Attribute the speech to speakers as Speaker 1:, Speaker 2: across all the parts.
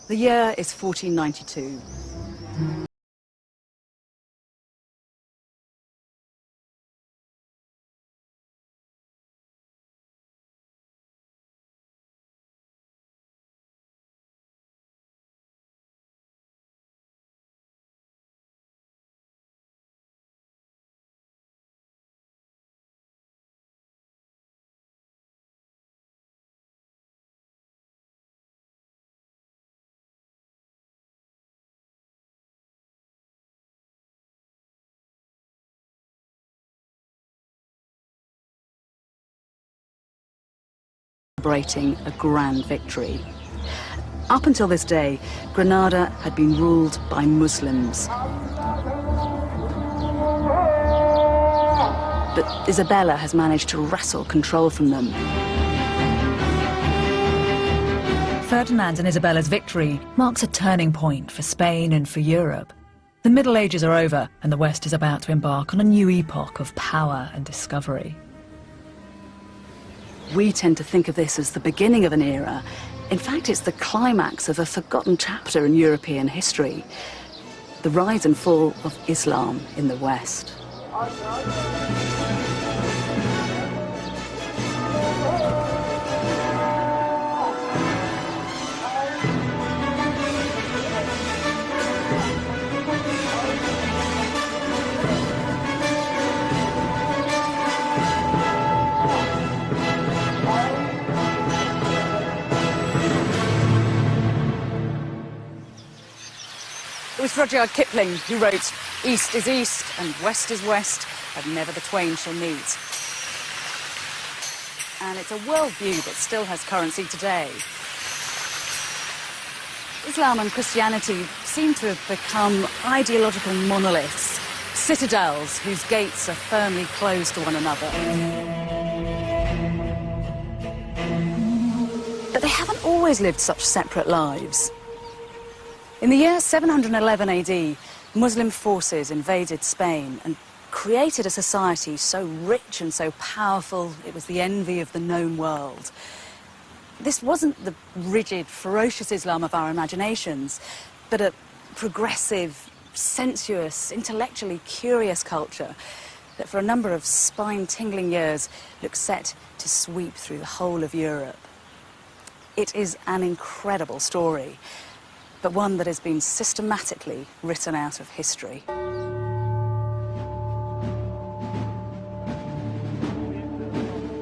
Speaker 1: The year is 1492. Celebrating a grand victory. Up until this day, Granada had been ruled by Muslims. But Isabella has managed to wrestle control from them.
Speaker 2: Ferdinand and Isabella's victory marks a turning point for Spain and for Europe. The Middle Ages are over, and the West is about to embark on a new epoch of power and discovery.
Speaker 1: We tend to think of this as the beginning of an era. In fact, it's the climax of a forgotten chapter in European history, the rise and fall of Islam in the West. It was Rudyard Kipling who wrote, "East is east and west is west, and never the twain shall meet." And it's a worldview that still has currency today. Islam and Christianity seem to have become ideological monoliths, citadels whose gates are firmly closed to one another. But they haven't always lived such separate lives. In the year 711 AD, Muslim forces invaded Spain and created a society so rich and so powerful it was the envy of the known world. This wasn't the rigid, ferocious Islam of our imaginations, but a progressive, sensuous, intellectually curious culture that for a number of spine-tingling years looked set to sweep through the whole of Europe. It is an incredible story, but one that has been systematically written out of history.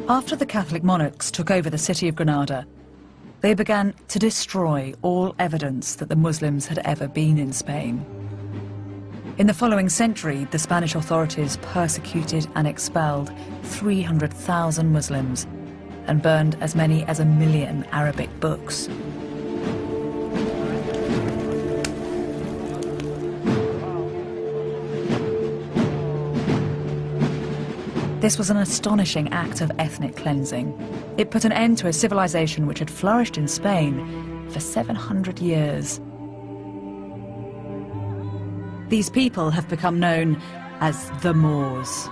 Speaker 2: After the Catholic monarchs took over the city of Granada, they began to destroy all evidence that the Muslims had ever been in Spain. In the following century, the Spanish authorities persecuted and expelled 300,000 Muslims and burned as many as 1 million Arabic books. This was an astonishing act of ethnic cleansing. It put an end to a civilization which had flourished in Spain for 700 years. These people have become known as the Moors.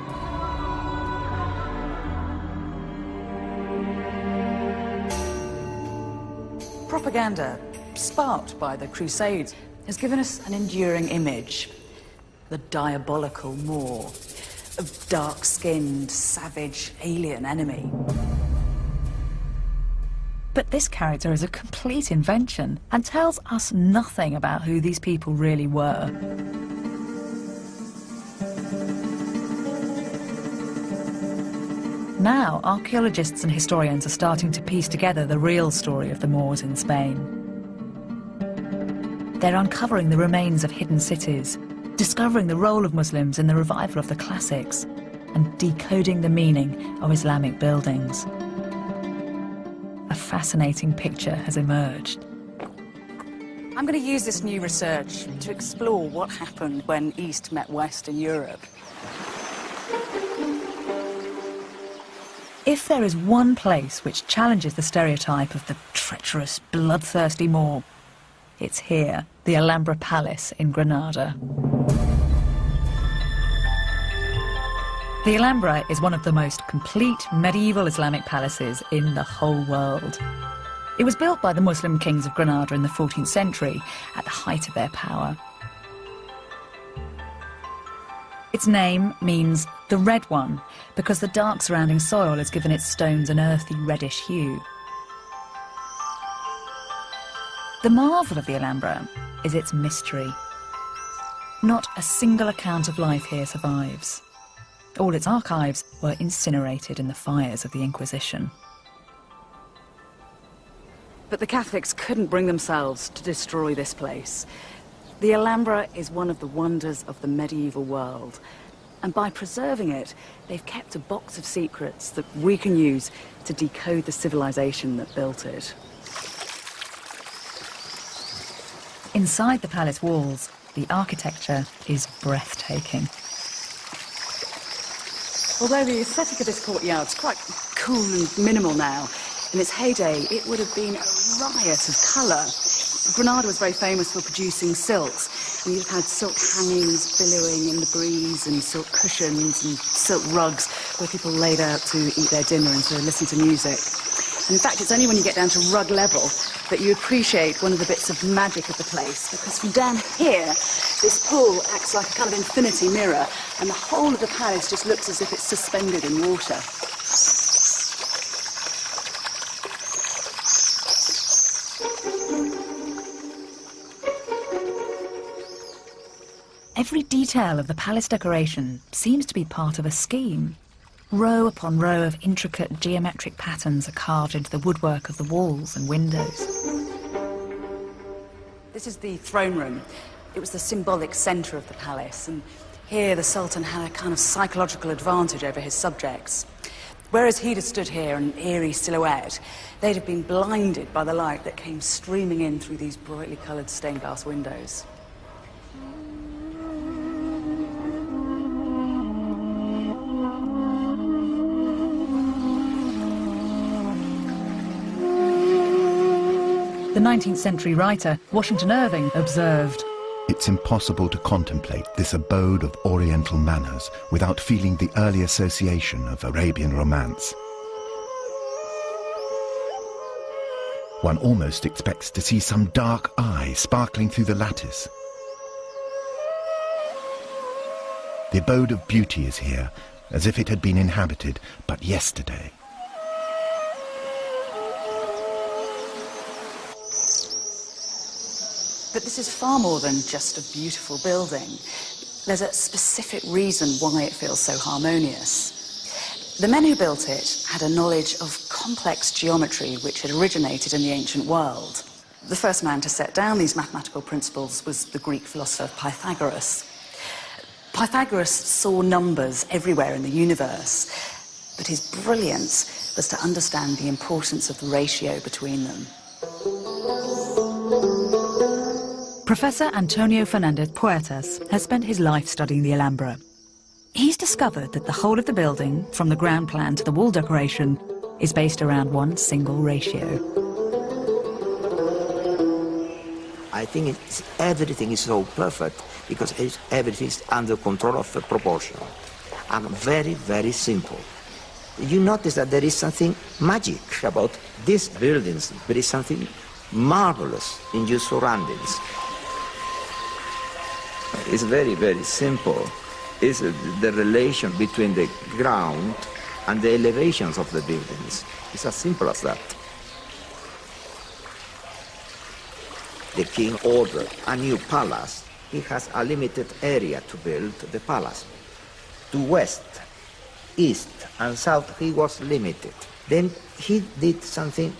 Speaker 1: Propaganda, sparked by the Crusades, has given us an enduring image: the diabolical Moor, a dark-skinned, savage, alien enemy.
Speaker 2: But this character is a complete invention and tells us nothing about who these people really were. Now, archaeologists and historians are starting to piece together the real story of the Moors in Spain. They're uncovering the remains of hidden cities, discovering the role of Muslims in the revival of the classics, and decoding the meaning of Islamic buildings. A fascinating picture has emerged.
Speaker 1: I'm going to use this new research to explore what happened when East met West in Europe.
Speaker 2: If there is one place which challenges the stereotype of the treacherous, bloodthirsty Moor, it's here, the Alhambra Palace in Granada. The Alhambra is one of the most complete medieval Islamic palaces in the whole world. It was built by the Muslim kings of Granada in the 14th century, at the height of their power. Its name means the red one, because the dark surrounding soil has given its stones an earthy reddish hue. The marvel of the Alhambra is its mystery. Not a single account of life here survives. All its archives were incinerated in the fires of the Inquisition.
Speaker 1: But the Catholics couldn't bring themselves to destroy this place. The Alhambra is one of the wonders of the medieval world. And by preserving it, they've kept a box of secrets that we can use to decode the civilization that built it.
Speaker 2: Inside the palace walls, the architecture is breathtaking.
Speaker 1: Although the aesthetic of this courtyard is quite cool and minimal now, in its heyday it would have been a riot of colour. Granada was very famous for producing silks, and you'd have had silk hangings billowing in the breeze, and silk cushions and silk rugs where people laid out to eat their dinner and to listen to music. And in fact, it's only when you get down to rug level that you appreciate one of the bits of magic of the place, because from down here, this pool acts like a kind of infinity mirror, and the whole of the palace just looks as if it's suspended in water.
Speaker 2: Every detail of the palace decoration seems to be part of a scheme. Row upon row of intricate geometric patterns are carved into the woodwork of the walls and windows.
Speaker 1: This is the throne room. It was the symbolic centre of the palace, and here the Sultan had a kind of psychological advantage over his subjects. Whereas he'd have stood here, an eerie silhouette, they'd have been blinded by the light that came streaming in through these brightly coloured stained glass windows.
Speaker 2: The 19th century writer Washington Irving observed,
Speaker 3: "It's impossible to contemplate this abode of Oriental manners without feeling the early association of Arabian romance. One almost expects to see some dark eye sparkling through the lattice. The abode of beauty is here, as if it had been inhabited but yesterday."
Speaker 1: But this is far more than just a beautiful building. There's a specific reason why it feels so harmonious. The men who built it had a knowledge of complex geometry which had originated in the ancient world. The first man to set down these mathematical principles was the Greek philosopher Pythagoras. Pythagoras saw numbers everywhere in the universe, but his brilliance was to understand the importance of the ratio between them.
Speaker 2: Professor Antonio Fernandez Puertas has spent his life studying the Alhambra. He's discovered that the whole of the building, from the ground plan to the wall decoration, is based around one single ratio.
Speaker 4: I think everything is so perfect because everything is under control of the proportion and very, very simple. You notice that there is something magic about these buildings. There is something marvelous in your surroundings.
Speaker 5: It's very, very simple. It's the relation between the ground and the elevations of the buildings. It's as simple as that.
Speaker 4: The king ordered a new palace. He has a limited area to build the palace. To west, east, and south, he was limited. Then he did something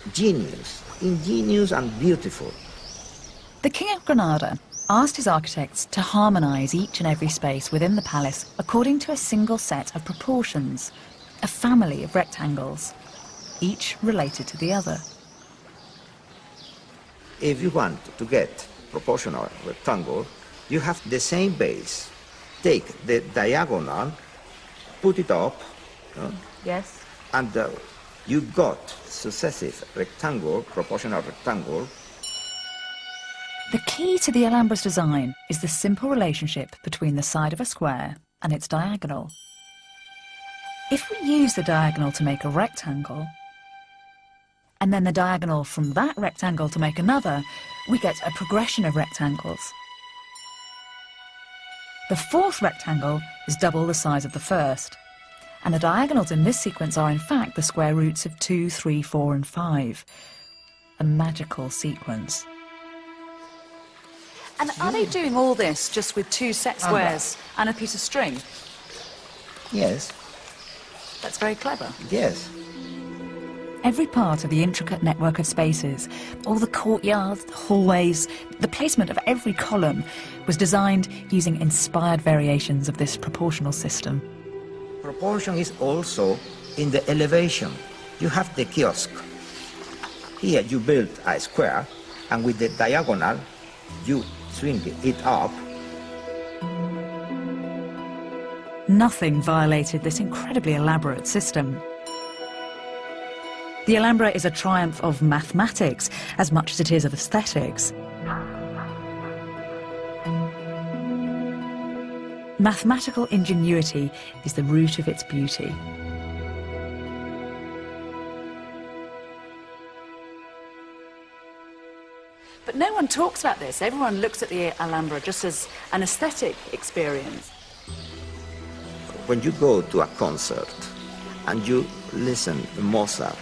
Speaker 4: ingenious and beautiful.
Speaker 2: The King of Granada asked his architects to harmonise each and every space within the palace according to a single set of proportions, a family of rectangles, each related to the other.
Speaker 4: If you want to get proportional rectangle, you have the same base. Take the diagonal, put it up,
Speaker 1: Yes?
Speaker 4: and you got successive rectangle, proportional rectangle.
Speaker 2: The key to the Alhambra's design is the simple relationship between the side of a square and its diagonal. If we use the diagonal to make a rectangle, and then the diagonal from that rectangle to make another, we get a progression of rectangles. The fourth rectangle is double the size of the first, and the diagonals in this sequence are in fact the square roots of 2, 3, 4 and 5. A magical sequence.
Speaker 1: And are they doing all this just with 2 set squares and a piece of string?
Speaker 4: Yes.
Speaker 1: That's very clever.
Speaker 4: Yes.
Speaker 2: Every part of the intricate network of spaces, all the courtyards, the hallways, the placement of every column was designed using inspired variations of this proportional system.
Speaker 4: Proportion is also in the elevation. You have the kiosk. Here you build a square, and with the diagonal, you swing it up.
Speaker 2: Nothing violated this incredibly elaborate system. The Alhambra is a triumph of mathematics as much as it is of aesthetics. Mathematical ingenuity is the root of its beauty.
Speaker 1: But no one talks about this. Everyone looks at the Alhambra just as an aesthetic experience.
Speaker 4: When you go to a concert and you listen to Mozart,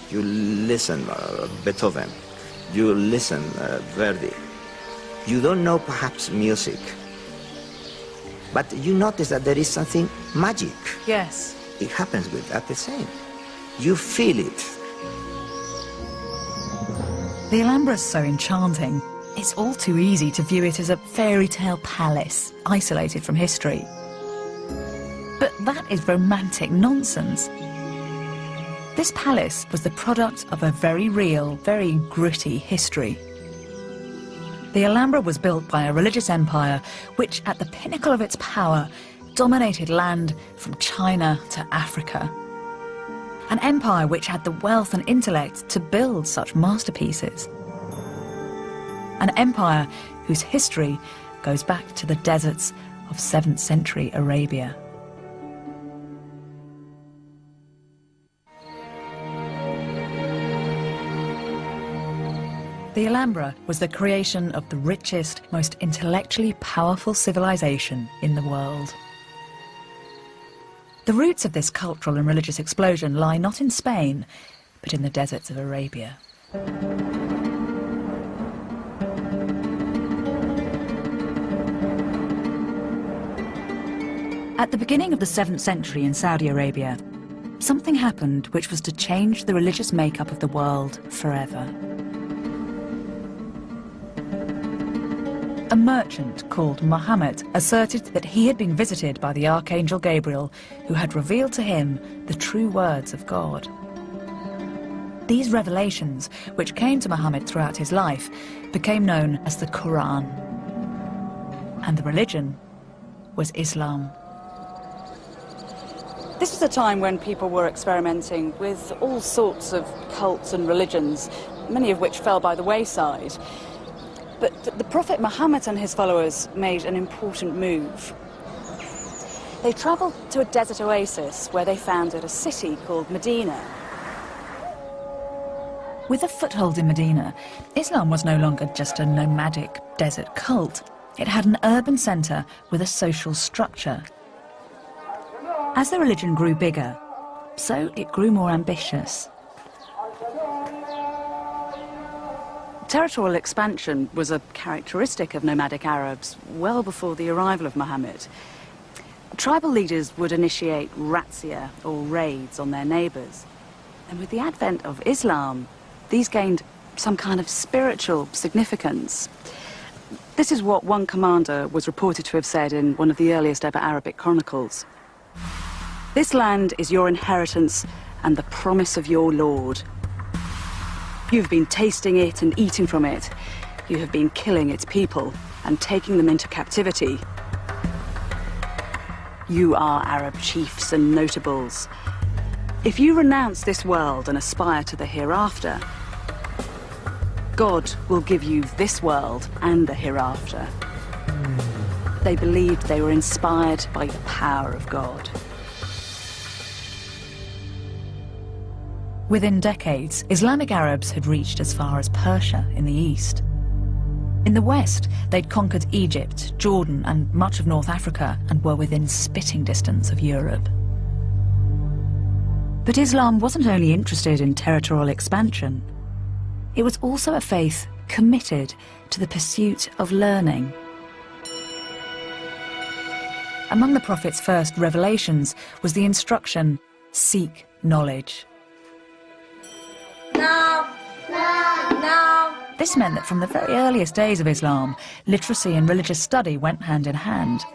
Speaker 4: you listen Beethoven, you listen Verdi, you don't know perhaps music, but you notice that there is something magic.
Speaker 1: Yes.
Speaker 4: It happens with that the same. You feel it.
Speaker 2: The Alhambra is so enchanting. It's all too easy to view it as a fairy tale palace, isolated from history. But that is romantic nonsense. This palace was the product of a very real, very gritty history. The Alhambra was built by a religious empire which, at the pinnacle of its power, dominated land from China to Africa. An empire which had the wealth and intellect to build such masterpieces. An empire whose history goes back to the deserts of 7th century Arabia. The Alhambra was the creation of the richest, most intellectually powerful civilization in the world. The roots of this cultural and religious explosion lie not in Spain, but in the deserts of Arabia. At the beginning of the 7th century in Saudi Arabia, something happened which was to change the religious makeup of the world forever. A merchant called Muhammad asserted that he had been visited by the Archangel Gabriel, who had revealed to him the true words of God. These revelations, which came to Muhammad throughout his life, became known as the Quran. And the religion was Islam.
Speaker 1: This was a time when people were experimenting with all sorts of cults and religions, many of which fell by the wayside. But the Prophet Muhammad and his followers made an important move. They travelled to a desert oasis where they founded a city called Medina.
Speaker 2: With a foothold in Medina, Islam was no longer just a nomadic desert cult. It had an urban centre with a social structure. As the religion grew bigger, so it grew more ambitious.
Speaker 1: Territorial expansion was a characteristic of nomadic Arabs well before the arrival of Muhammad. Tribal leaders would initiate razzia, or raids, on their neighbours. And with the advent of Islam, these gained some kind of spiritual significance. This is what one commander was reported to have said in one of the earliest ever Arabic chronicles. "This land is your inheritance and the promise of your Lord. You've been tasting it and eating from it. You have been killing its people and taking them into captivity. You are Arab chiefs and notables. If you renounce this world and aspire to the hereafter, God will give you this world and the hereafter." They believed they were inspired by the power of God.
Speaker 2: Within decades, Islamic Arabs had reached as far as Persia in the east. In the west, they'd conquered Egypt, Jordan, and much of North Africa, and were within spitting distance of Europe. But Islam wasn't only interested in territorial expansion. It was also a faith committed to the pursuit of learning. Among the Prophet's first revelations was the instruction, seek knowledge.
Speaker 6: Now.
Speaker 2: This meant that from the very earliest days of Islam, literacy and religious study went hand in hand.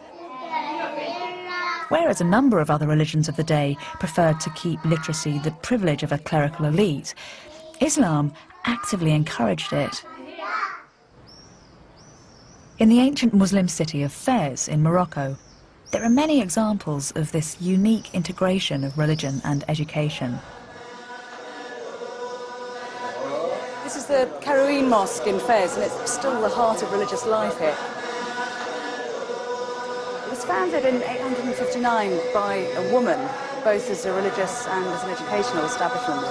Speaker 2: Whereas a number of other religions of the day preferred to keep literacy the privilege of a clerical elite, Islam actively encouraged it. In the ancient Muslim city of Fez in Morocco, there are many examples of this unique integration of religion and education.
Speaker 1: This is the Karouin Mosque in Fez, and it's still the heart of religious life here. It was founded in 859 by a woman, both as a religious and as an educational establishment.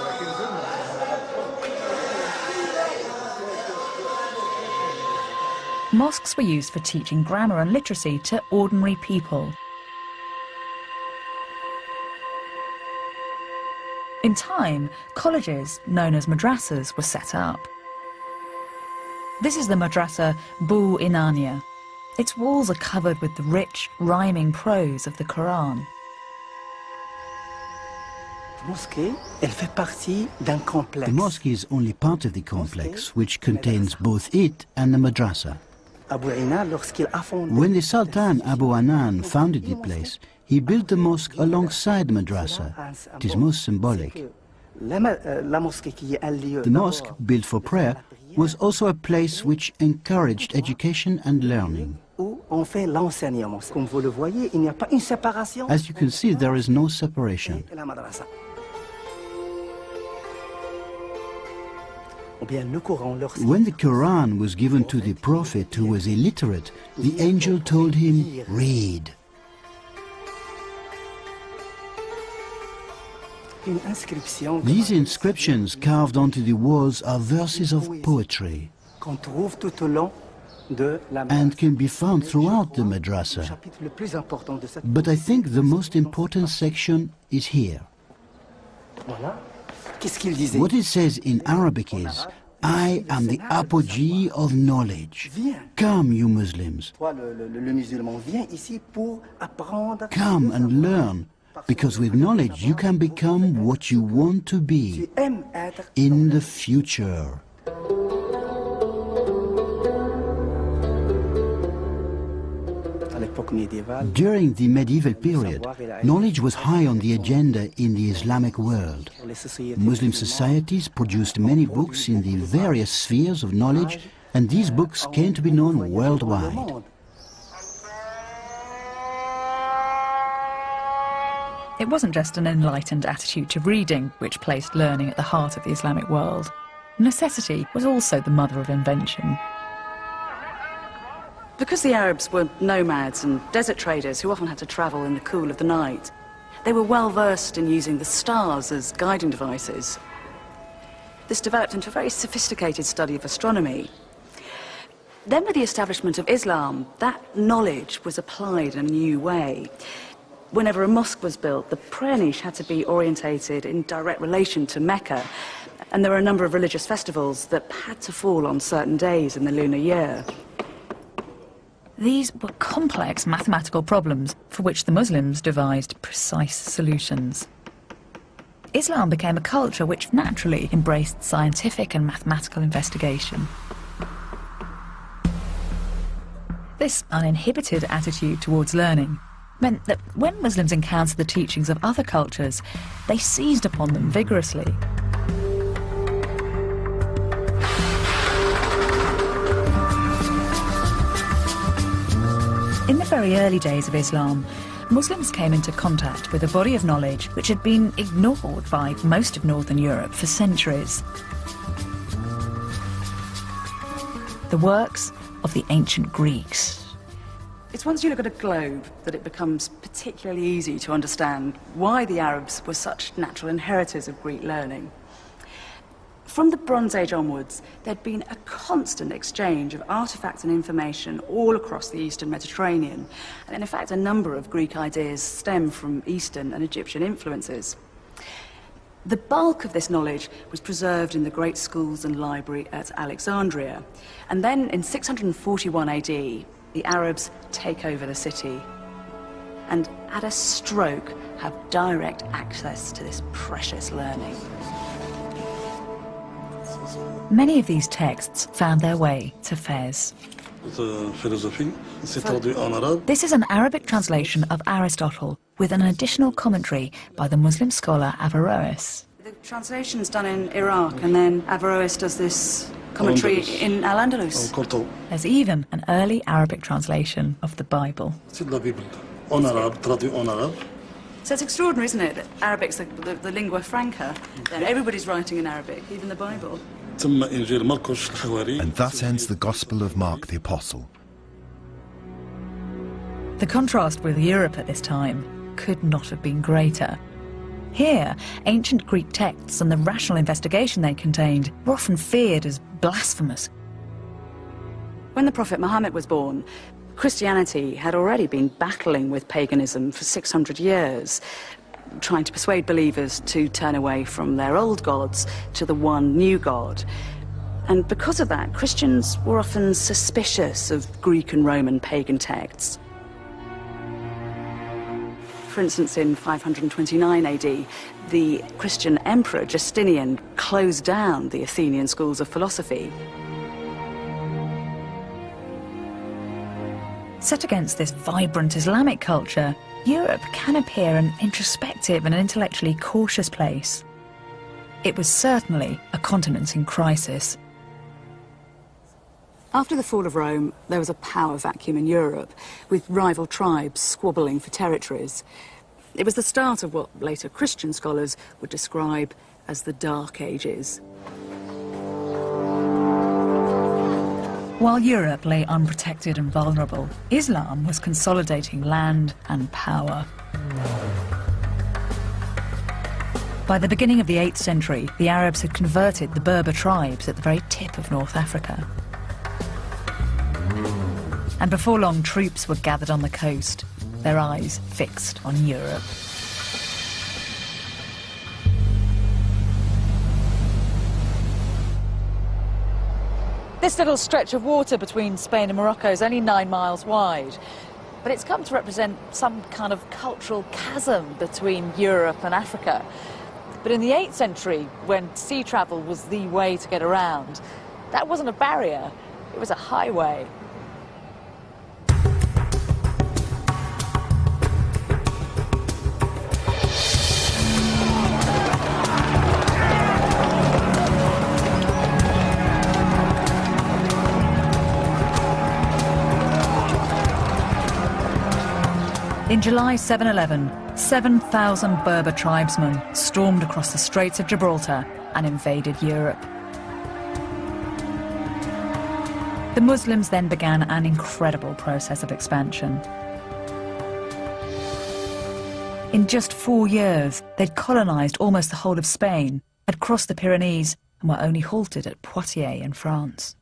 Speaker 2: Mosques were used for teaching grammar and literacy to ordinary people. In time, colleges, known as madrasas, were set up. This is the madrasa Bu Inania. Its walls are covered with the rich, rhyming prose of the Quran.
Speaker 7: The mosque is only part of the complex, which contains both it and the madrasa. When the Sultan Abu Anan founded the place, he built the mosque alongside the madrasa. It is most symbolic. The mosque, built for prayer, was also a place which encouraged education and learning. As you can see, there is no separation. When the Quran was given to the Prophet, who was illiterate, the angel told him, read. These inscriptions carved onto the walls are verses of poetry and can be found throughout the madrasa. But I think the most important section is here. What it says in Arabic is, I am the apogee of knowledge. Come, you Muslims. Come and learn, because with knowledge you can become what you want to be in the future. During the medieval period, knowledge was high on the agenda in the Islamic world. Muslim societies produced many books in the various spheres of knowledge, and these books came to be known worldwide.
Speaker 2: It wasn't just an enlightened attitude to reading which placed learning at the heart of the Islamic world. Necessity was also the mother of invention.
Speaker 1: Because the Arabs were nomads and desert traders who often had to travel in the cool of the night, they were well versed in using the stars as guiding devices. This developed into a very sophisticated study of astronomy. Then with the establishment of Islam, that knowledge was applied in a new way. Whenever a mosque was built, the prayer niche had to be orientated in direct relation to Mecca, and there were a number of religious festivals that had to fall on certain days in the lunar year.
Speaker 2: These were complex mathematical problems for which the Muslims devised precise solutions. Islam became a culture which naturally embraced scientific and mathematical investigation. This uninhibited attitude towards learning meant that when Muslims encountered the teachings of other cultures, they seized upon them vigorously. In the very early days of Islam, Muslims came into contact with a body of knowledge which had been ignored by most of Northern Europe for centuries. The works of the ancient Greeks.
Speaker 1: It's once you look at a globe that it becomes particularly easy to understand why the Arabs were such natural inheritors of Greek learning. From the Bronze Age onwards, there'd been a constant exchange of artifacts and information all across the Eastern Mediterranean. And in fact, a number of Greek ideas stem from Eastern and Egyptian influences. The bulk of this knowledge was preserved in the great schools and library at Alexandria. And then in 641 AD, the Arabs take over the city and at a stroke have direct access to this precious learning.
Speaker 2: Many of these texts found their way to Fez. This is an Arabic translation of Aristotle with an additional commentary by the Muslim scholar Averroes.
Speaker 1: The translation's done in Iraq, and then Averroes does this commentary in Al-Andalus.
Speaker 2: There's even an early Arabic translation of the Bible.
Speaker 1: So it's extraordinary, isn't it, that Arabic's the lingua franca, and everybody's writing in Arabic, even the Bible.
Speaker 3: And thus ends the Gospel of Mark the Apostle.
Speaker 2: The contrast with Europe at this time could not have been greater. Here, ancient Greek texts and the rational investigation they contained were often feared as blasphemous.
Speaker 1: When the Prophet Muhammad was born, Christianity had already been battling with paganism for 600 years, trying to persuade believers to turn away from their old gods to the one new God. And because of that, Christians were often suspicious of Greek and Roman pagan texts. For instance, in 529 AD, the Christian emperor Justinian closed down the Athenian schools of philosophy.
Speaker 2: Set against this vibrant Islamic culture, Europe can appear an introspective and intellectually cautious place. It was certainly a continent in crisis.
Speaker 1: After the fall of Rome, there was a power vacuum in Europe, with rival tribes squabbling for territories. It was the start of what later Christian scholars would describe as the Dark Ages.
Speaker 2: While Europe lay unprotected and vulnerable, Islam was consolidating land and power. By the beginning of the 8th century, the Arabs had converted the Berber tribes at the very tip of North Africa. And before long, troops were gathered on the coast, their eyes fixed on Europe.
Speaker 1: This little stretch of water between Spain and Morocco is only 9 miles wide, but it's come to represent some kind of cultural chasm between Europe and Africa. But in the 8th century, when sea travel was the way to get around, that wasn't a barrier, it was a highway.
Speaker 2: In July 711, 7,000 Berber tribesmen stormed across the Straits of Gibraltar and invaded Europe. The Muslims then began an incredible process of expansion. In just 4 years, they'd colonized almost the whole of Spain, had crossed the Pyrenees, and were only halted at Poitiers in France.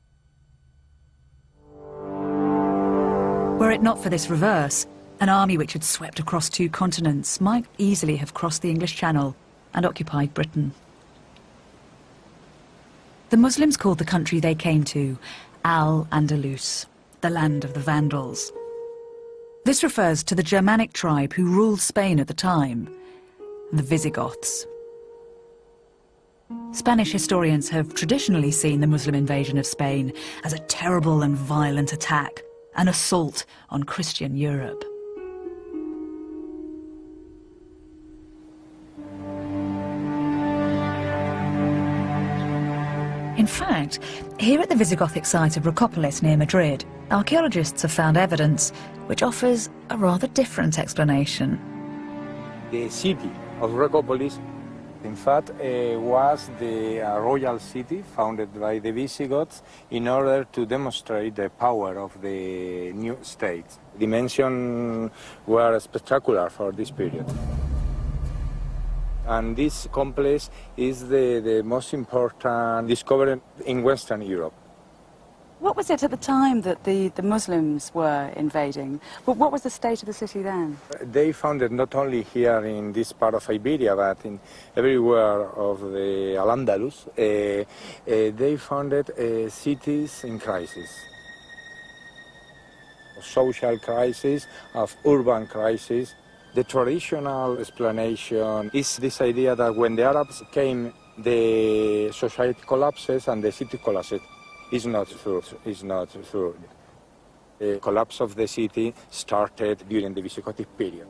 Speaker 2: Were it not for this reverse, an army which had swept across 2 continents might easily have crossed the English Channel and occupied Britain. The Muslims called the country they came to Al-Andalus, the land of the Vandals. This refers to the Germanic tribe who ruled Spain at the time, the Visigoths. Spanish historians have traditionally seen the Muslim invasion of Spain as a terrible and violent attack, an assault on Christian Europe. In fact, here at the Visigothic site of Rocopolis near Madrid, archaeologists have found evidence which offers a rather different explanation.
Speaker 6: The city of Rocopolis, in fact, was the royal city founded by the Visigoths in order to demonstrate the power of the new state. The dimensions were spectacular for this period. And this complex is the most important discovery in Western Europe.
Speaker 1: What was it at the time that the Muslims were invading? What was the state of the city then?
Speaker 6: They found it not only here in this part of Iberia, but in everywhere of the Al-Andalus. They founded cities in crisis. Social crisis, of urban crisis. The traditional explanation is this idea that when the Arabs came, the society collapses and the city collapses. It's not true. It's not true. The collapse of the city started during the Visigothic period.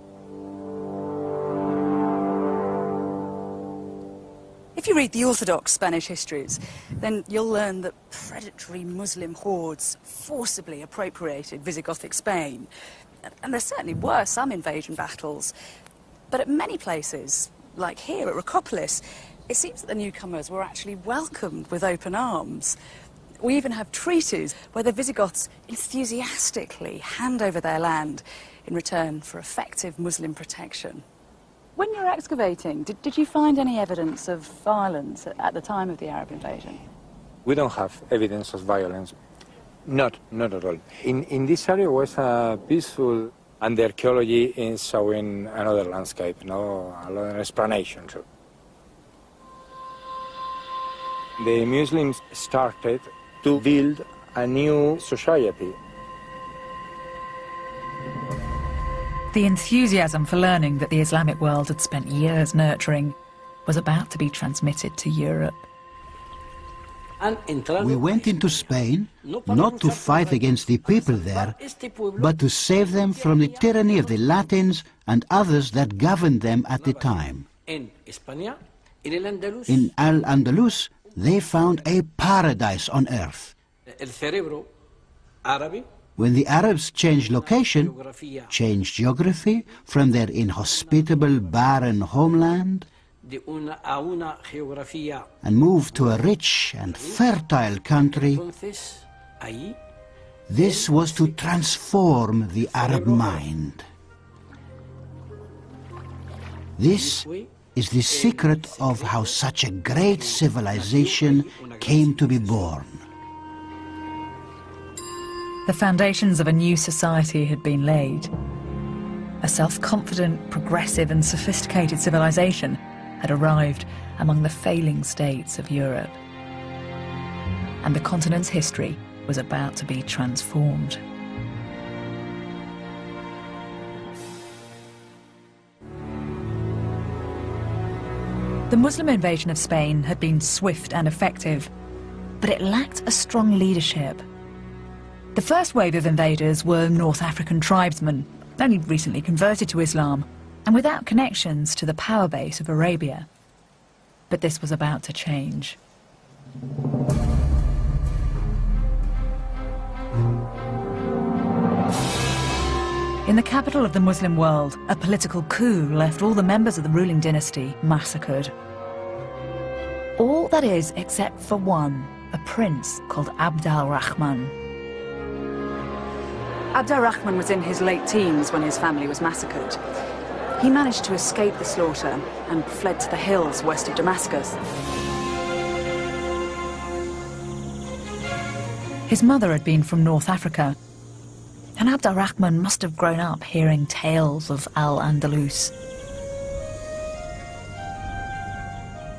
Speaker 1: If you read the Orthodox Spanish histories, then you'll learn that predatory Muslim hordes forcibly appropriated Visigothic Spain. And there certainly were some invasion battles. But at many places, like here at Recitation, it seems that the newcomers were actually welcomed with open arms. We even have treaties where the Visigoths enthusiastically hand over their land in return for effective Muslim protection. When you were excavating, did you find any evidence of violence at the time of the Arab invasion?
Speaker 6: We don't have evidence of violence. Not at all. In this area was peaceful, and the archaeology is showing another landscape, another explanation too. The Muslims started to build a new society.
Speaker 2: The enthusiasm for learning that the Islamic world had spent years nurturing was about to be transmitted to Europe.
Speaker 7: We went into Spain not to fight against the people there, but to save them from the tyranny of the Latins and others that governed them at the time. In Al-Andalus, they found a paradise on earth. When the Arabs changed location, changed geography from their inhospitable, barren homeland, and moved to a rich and fertile country, this was to transform the Arab mind. This is the secret of how such a great civilization came to be born.
Speaker 2: The foundations of a new society had been laid. A self-confident, progressive and sophisticated civilization had arrived among the failing states of Europe. And the continent's history was about to be transformed. The Muslim invasion of Spain had been swift and effective, but it lacked a strong leadership. The first wave of invaders were North African tribesmen, only recently converted to Islam, and without connections to the power base of Arabia. But this was about to change. In the capital of the Muslim world, a political coup left all the members of the ruling dynasty massacred. All, that is, except for one, a prince called Abd al-Rahman.
Speaker 1: Abd al-Rahman was in his late teens when his family was massacred. He managed to escape the slaughter and fled to the hills west of Damascus.
Speaker 2: His mother had been from North Africa, and Abd al-Rahman must have grown up hearing tales of Al-Andalus.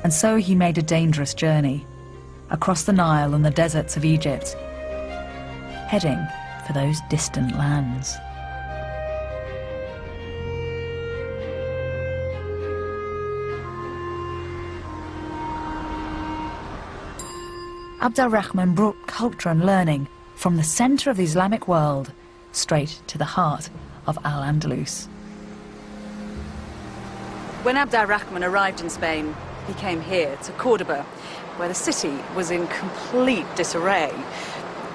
Speaker 2: And so he made a dangerous journey across the Nile and the deserts of Egypt, heading for those distant lands. Abd al-Rahman brought culture and learning from the center of the Islamic world straight to the heart of Al-Andalus.
Speaker 1: When Abd al-Rahman arrived in Spain, he came here to Cordoba, where the city was in complete disarray.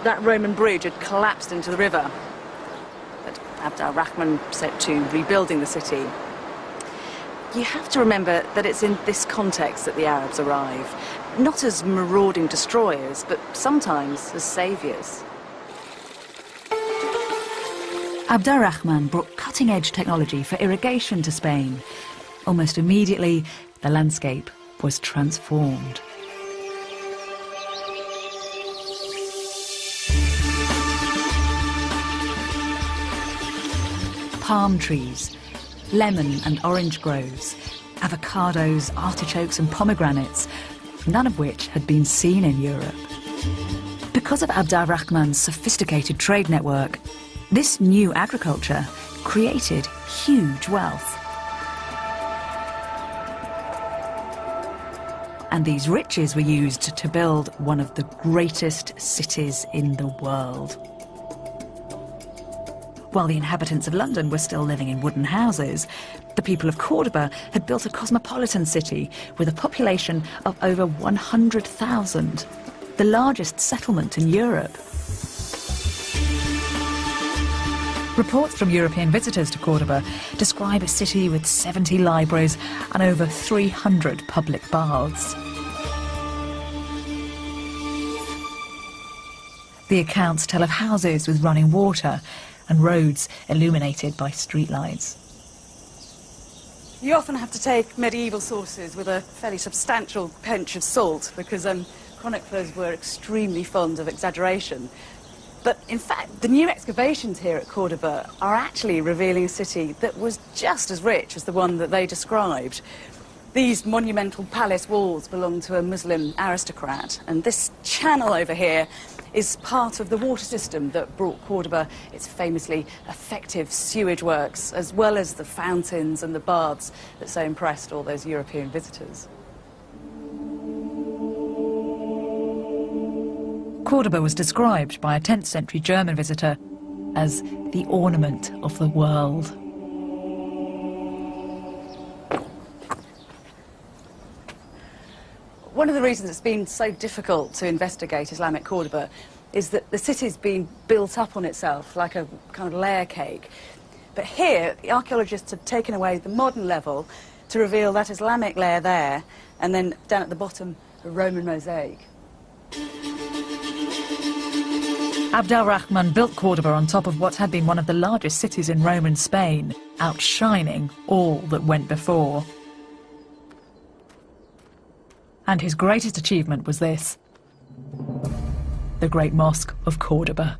Speaker 1: That Roman bridge had collapsed into the river. But Abd al-Rahman set to rebuilding the city. You have to remember that it's in this context that the Arabs arrive, not as marauding destroyers, but sometimes as saviors.
Speaker 2: Abd al-Rahman brought cutting-edge technology for irrigation to Spain. Almost immediately, the landscape was transformed. Palm trees, lemon and orange groves, avocados, artichokes and pomegranates, none of which had been seen in Europe. Because of Abd al-Rahman's sophisticated trade network, this new agriculture created huge wealth. And these riches were used to build one of the greatest cities in the world. While the inhabitants of London were still living in wooden houses, the people of Cordoba had built a cosmopolitan city with a population of over 100,000, the largest settlement in Europe. Reports from European visitors to Cordoba describe a city with 70 libraries and over 300 public baths. The accounts tell of houses with running water and roads illuminated by streetlights.
Speaker 1: You often have to take medieval sources with a fairly substantial pinch of salt because chroniclers were extremely fond of exaggeration. But in fact, the new excavations here at Cordoba are actually revealing a city that was just as rich as the one that they described. These monumental palace walls belong to a Muslim aristocrat, and this channel over here is part of the water system that brought Cordoba its famously effective sewage works, as well as the fountains and the baths that so impressed all those European visitors.
Speaker 2: Cordoba was described by a 10th century German visitor as the ornament of the world.
Speaker 1: One of the reasons it's been so difficult to investigate Islamic Cordoba is that the city's been built up on itself like a kind of layer cake. But here, the archaeologists have taken away the modern level to reveal that Islamic layer there, and then down at the bottom, a Roman mosaic.
Speaker 2: Abd al-Rahman built Cordoba on top of what had been one of the largest cities in Roman Spain, outshining all that went before. And his greatest achievement was this: the Great Mosque of Cordoba.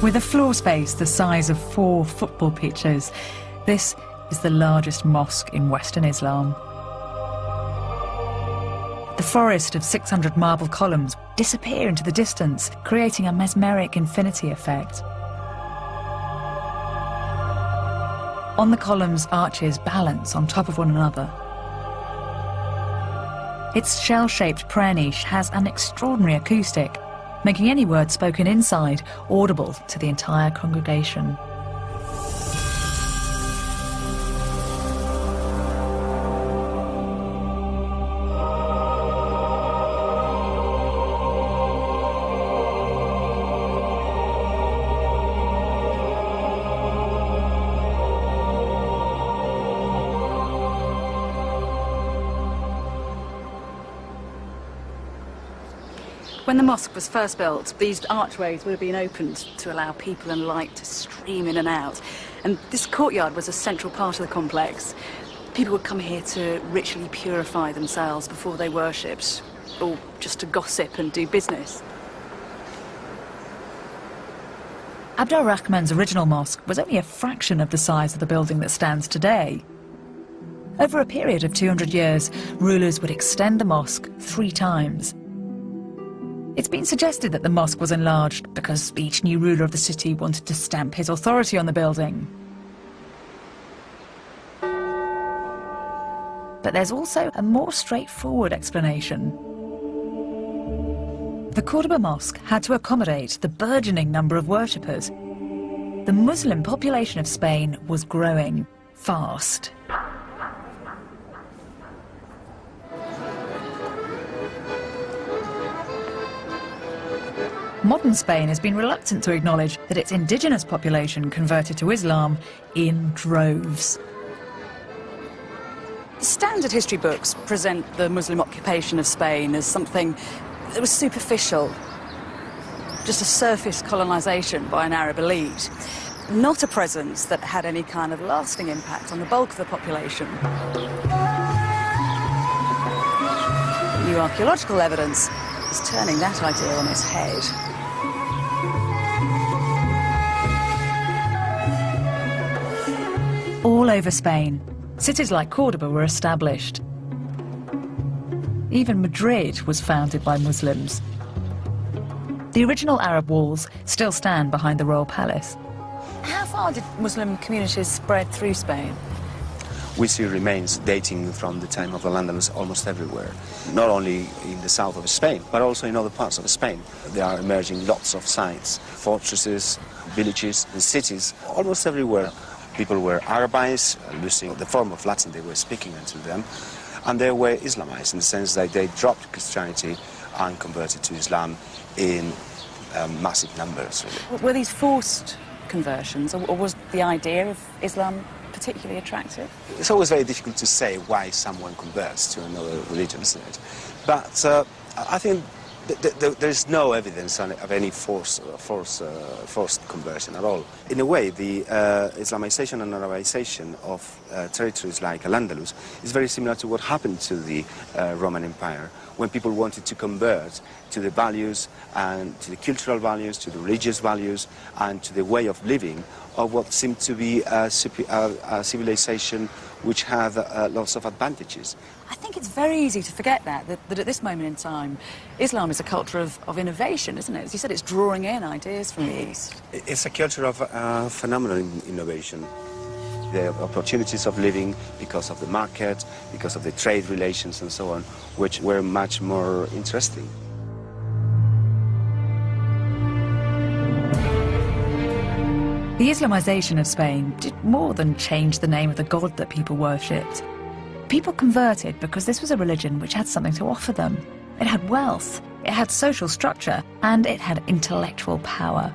Speaker 2: With a floor space the size of 4 football pitches, this is the largest mosque in Western Islam. The forest of 600 marble columns disappear into the distance, creating a mesmeric infinity effect. On the columns, arches balance on top of one another. Its shell-shaped prayer niche has an extraordinary acoustic, making any word spoken inside audible to the entire congregation.
Speaker 1: When the mosque was first built, these archways would have been opened to allow people and light to stream in and out. And this courtyard was a central part of the complex. People would come here to ritually purify themselves before they worshipped, or just to gossip and do business.
Speaker 2: Abd al-Rahman's original mosque was only a fraction of the size of the building that stands today. Over a period of 200 years, rulers would extend the mosque 3 times. It's been suggested that the mosque was enlarged because each new ruler of the city wanted to stamp his authority on the building. But there's also a more straightforward explanation. The Cordoba Mosque had to accommodate the burgeoning number of worshippers. The Muslim population of Spain was growing fast. modern Spain has been reluctant to acknowledge that its indigenous population converted to Islam in droves.
Speaker 1: Standard history books present the Muslim occupation of Spain as something that was superficial, just a surface colonisation by an Arab elite, not a presence that had any kind of lasting impact on the bulk of the population. New archaeological evidence is turning that idea on its head.
Speaker 2: All over Spain, cities like Cordoba were established. Even Madrid was founded by Muslims. The original Arab walls still stand behind the royal palace.
Speaker 1: How far did Muslim communities spread through Spain?
Speaker 8: We see remains dating from the time of Al-Andalus almost everywhere, not only in the south of Spain, but also in other parts of Spain. There are emerging lots of sites, fortresses, villages and cities, almost everywhere. People were Arabized, losing the form of Latin they were speaking until then, and they were Islamized in the sense that they dropped Christianity and converted to Islam in massive numbers, really.
Speaker 1: Were these forced conversions, or was the idea of Islam particularly attractive?
Speaker 8: It's always very difficult to say why someone converts to another religion, isn't it? But I think there's no evidence of any forced conversion at all. In a way, the Islamization and Arabization of territories like Al-Andalus is very similar to what happened to the Roman Empire, when people wanted to convert to the values and to the cultural values, to the religious values, and to the way of living of what seemed to be a civilization which had lots of advantages.
Speaker 1: I think it's very easy to forget that at this moment in time, Islam is a culture of innovation, isn't it? As you said, it's drawing in ideas from the East.
Speaker 8: It's a culture of phenomenal innovation. The opportunities of living because of the market, because of the trade relations and so on, which were much more interesting.
Speaker 2: The Islamization of Spain did more than change the name of the god that people worshipped. People converted because this was a religion which had something to offer them. It had wealth, it had social structure, and it had intellectual power.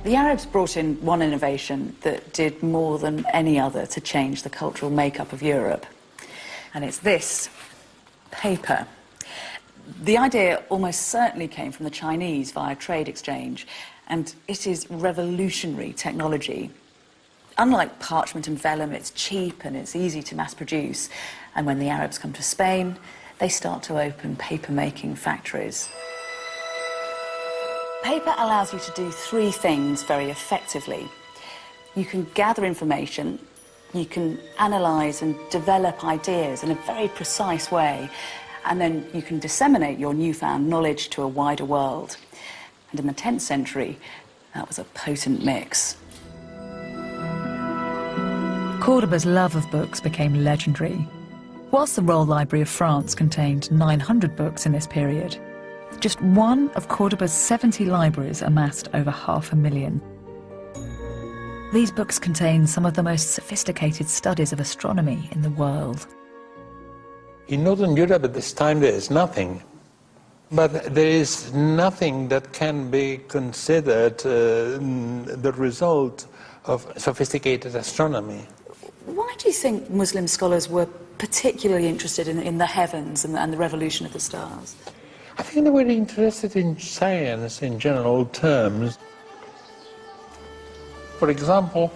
Speaker 1: The Arabs brought in one innovation that did more than any other to change the cultural makeup of Europe. And it's this, paper. The idea almost certainly came from the Chinese via trade exchange, and it is revolutionary technology. Unlike parchment and vellum, it's cheap and it's easy to mass produce. And when the Arabs come to Spain, they start to open paper-making factories. Paper allows you to do three things very effectively. You can gather information, you can analyse and develop ideas in a very precise way, and then you can disseminate your newfound knowledge to a wider world. And in the 10th century, that was a potent mix.
Speaker 2: Cordoba's love of books became legendary. Whilst the Royal Library of France contained 900 books in this period, just one of Cordoba's 70 libraries amassed over 500,000. These books contain some of the most sophisticated studies of astronomy in the world.
Speaker 6: In Northern Europe at this time there is nothing, but there is nothing that can be considered the result of sophisticated astronomy.
Speaker 1: Why do you think Muslim scholars were particularly interested in the heavens and the revolution of the stars?
Speaker 6: I think they were interested in science in general terms. For example,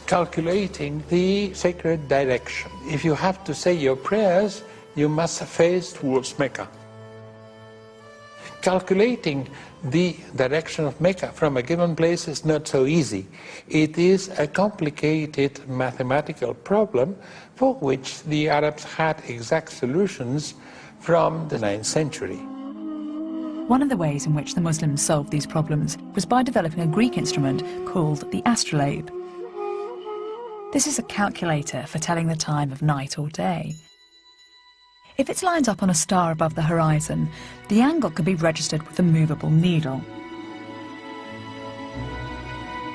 Speaker 6: calculating the sacred direction. If you have to say your prayers, you must face towards Mecca. Calculating the direction of Mecca from a given place is not so easy. It is a complicated mathematical problem for which the Arabs had exact solutions from the 9th century.
Speaker 2: One of the ways in which the Muslims solved these problems was by developing a Greek instrument called the astrolabe. This is a calculator for telling the time of night or day. If it's lined up on a star above the horizon, the angle can be registered with a movable needle.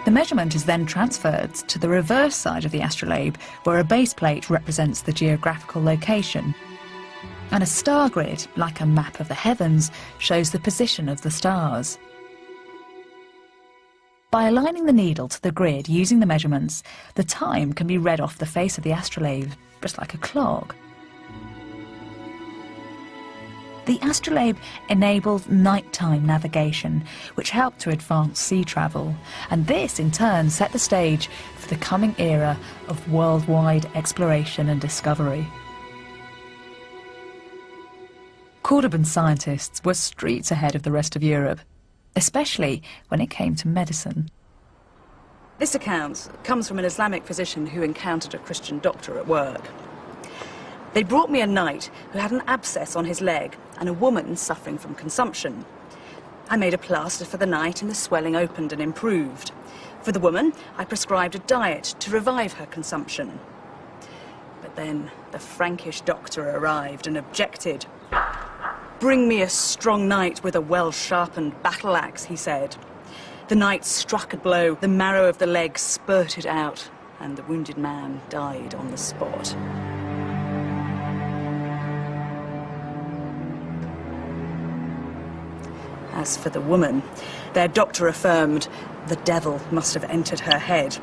Speaker 2: The measurement is then transferred to the reverse side of the astrolabe, where a base plate represents the geographical location. And a star grid, like a map of the heavens, shows the position of the stars. By aligning the needle to the grid using the measurements, the time can be read off the face of the astrolabe, just like a clock. The astrolabe enabled nighttime navigation, which helped to advance sea travel, and this in turn set the stage for the coming era of worldwide exploration and discovery. Cordoban scientists were streets ahead of the rest of Europe, especially when it came to medicine.
Speaker 1: This account comes from an Islamic physician who encountered a Christian doctor at work. They brought me a knight who had an abscess on his leg and a woman suffering from consumption. I made a plaster for the knight and the swelling opened and improved. For the woman, I prescribed a diet to revive her consumption. But then the Frankish doctor arrived and objected. "Bring me a strong knight with a well-sharpened battle axe," he said. The knight struck a blow, the marrow of the leg spurted out, and the wounded man died on the spot. As for the woman, their doctor affirmed the devil must have entered her head.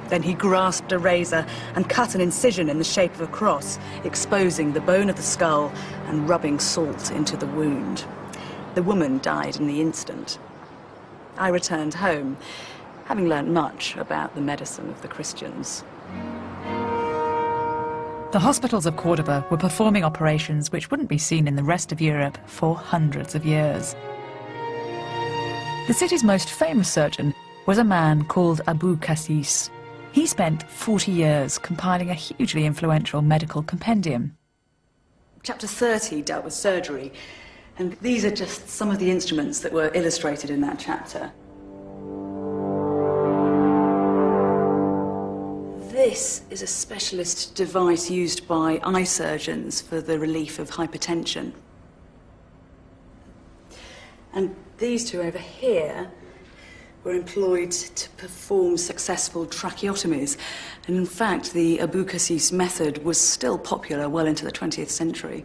Speaker 1: Then he grasped a razor and cut an incision in the shape of a cross, exposing the bone of the skull and rubbing salt into the wound. The woman died in the instant. I returned home, having learnt much about the medicine of the Christians.
Speaker 2: The hospitals of Cordoba were performing operations which wouldn't be seen in the rest of Europe for hundreds of years. The city's most famous surgeon was a man called Abu Qasis. He spent 40 years compiling a hugely influential medical compendium.
Speaker 1: Chapter 30 dealt with surgery, and these are just some of the instruments that were illustrated in that chapter. This is a specialist device used by eye surgeons for the relief of hypertension. And these two over here were employed to perform successful tracheotomies. And in fact, the Abu Qasis method was still popular well into the 20th century.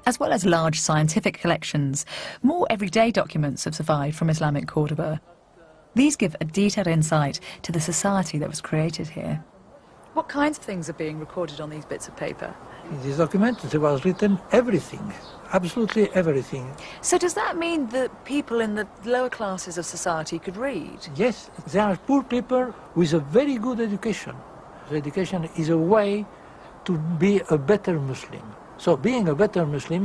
Speaker 2: As well as large scientific collections, more everyday documents have survived from Islamic Cordoba. These give a detailed insight to the society that was created here. What kinds of things are being recorded on these bits of paper?
Speaker 9: In this document there was written everything, absolutely everything.
Speaker 2: So does that mean that people in the lower classes of society could read?
Speaker 9: Yes, there are poor people with a very good education. The education is a way to be a better Muslim. So being a better Muslim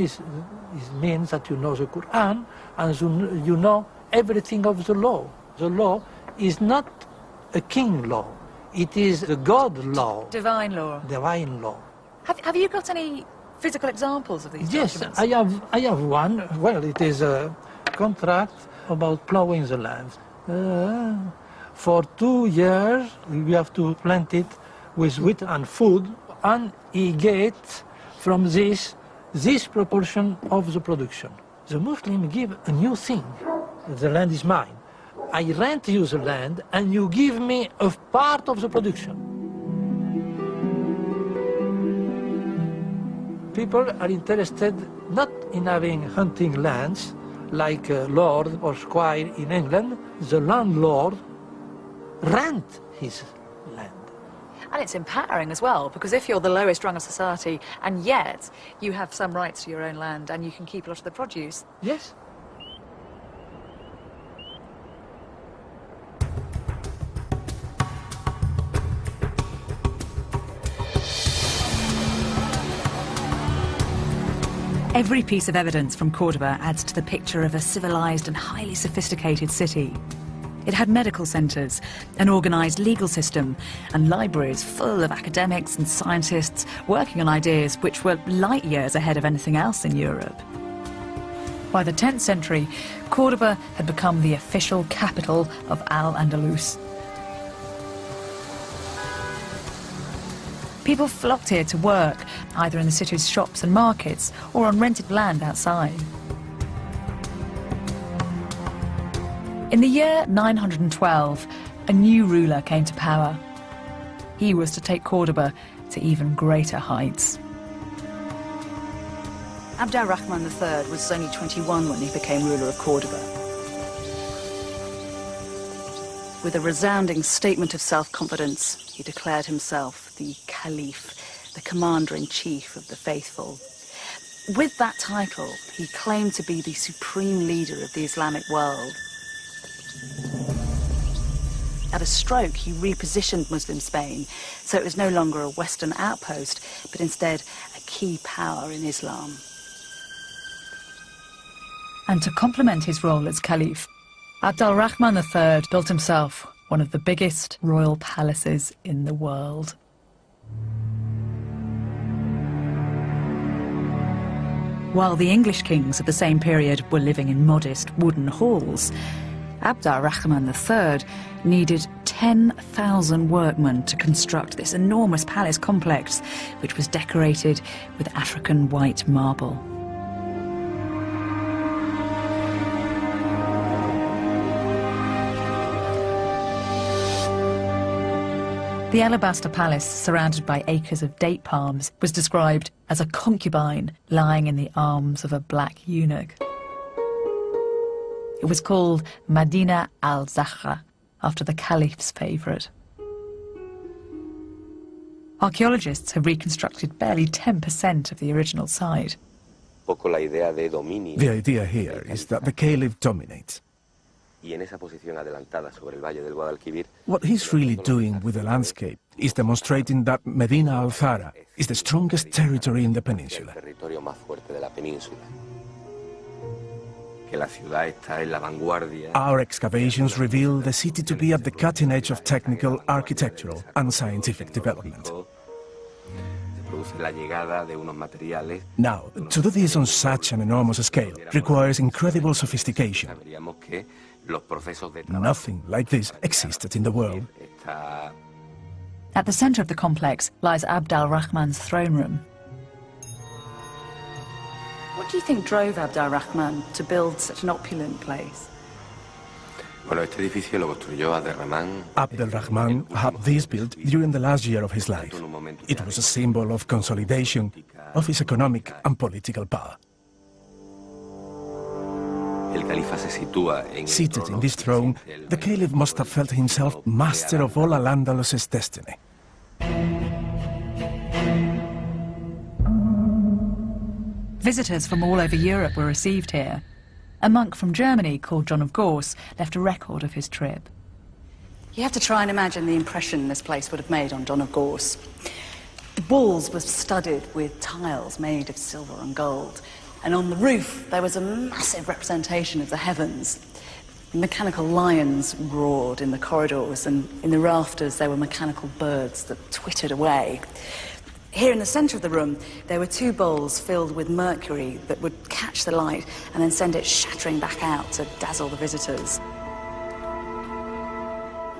Speaker 9: means that you know the Quran and you know everything of the law. The law is not a king law. It is the God law.
Speaker 2: Divine law.
Speaker 9: Divine law.
Speaker 2: Have you got any physical examples of these documents?
Speaker 9: Yes, I have one. Well, it is a contract about plowing the land. For 2 years, we have to plant it with wheat and food, and he gets from this proportion of the production. The Muslim give a new thing. The land is mine. I rent you the land, and you give me a part of the production. People are interested not in having hunting lands like a lord or squire in England. The landlord rent his land.
Speaker 2: And it's empowering as well, because if you're the lowest rung of society and yet you have some rights to your own land and you can keep a lot of the produce.
Speaker 9: Yes.
Speaker 2: Every piece of evidence from Cordoba adds to the picture of a civilized and highly sophisticated city. It had medical centres, an organised legal system, and libraries full of academics and scientists working on ideas which were light years ahead of anything else in Europe. By the 10th century, Cordoba had become the official capital of Al-Andalus. People flocked here to work, either in the city's shops and markets or on rented land outside. In the year 912, a new ruler came to power. He was to take Cordoba to even greater heights.
Speaker 1: Abd al-Rahman III was only 21 when he became ruler of Cordoba. With a resounding statement of self-confidence, he declared himself the Caliph, the commander-in-chief of the faithful. With that title, he claimed to be the supreme leader of the Islamic world. At a stroke, he repositioned Muslim Spain, so it was no longer a Western outpost, but instead a key power in Islam.
Speaker 2: And to complement his role as Caliph, Abd al-Rahman III built himself one of the biggest royal palaces in the world. While the English kings of the same period were living in modest wooden halls, Abd al-Rahman III needed 10,000 workmen to construct this enormous palace complex, which was decorated with African white marble. The alabaster palace, surrounded by acres of date palms, was described as a concubine lying in the arms of a black eunuch. It was called Medina al-Zakir, after the Caliph's favourite. Archaeologists have reconstructed barely 10% of the original site.
Speaker 10: The idea here is that the Caliph dominates. What he's really doing with the landscape is demonstrating that Medina al-Zahra is the strongest territory in the peninsula. Our excavations reveal the city to be at the cutting edge of technical, architectural and scientific development. Now, to do this on such an enormous scale requires incredible sophistication. Nothing like this existed in the world.
Speaker 2: At the centre of the complex lies Abd al-Rahman's throne room.
Speaker 1: What do you think drove Abd al-Rahman to build such an opulent place?
Speaker 10: Abd al-Rahman had this built during the last year of his life. It was a symbol of consolidation of his economic and political power. Seated in this throne, the Caliph must have felt himself master of all Al-Andalus's destiny.
Speaker 2: Visitors from all over Europe were received here. A monk from Germany called John of Gauss left a record of his trip.
Speaker 1: You have to try and imagine the impression this place would have made on John of Gauss. The walls were studded with tiles made of silver and gold, and on the roof there was a massive representation of the heavens. Mechanical lions roared in the corridors, and in the rafters there were mechanical birds that twittered away. Here in the centre of the room, there were two bowls filled with mercury that would catch the light and then send it shattering back out to dazzle the visitors.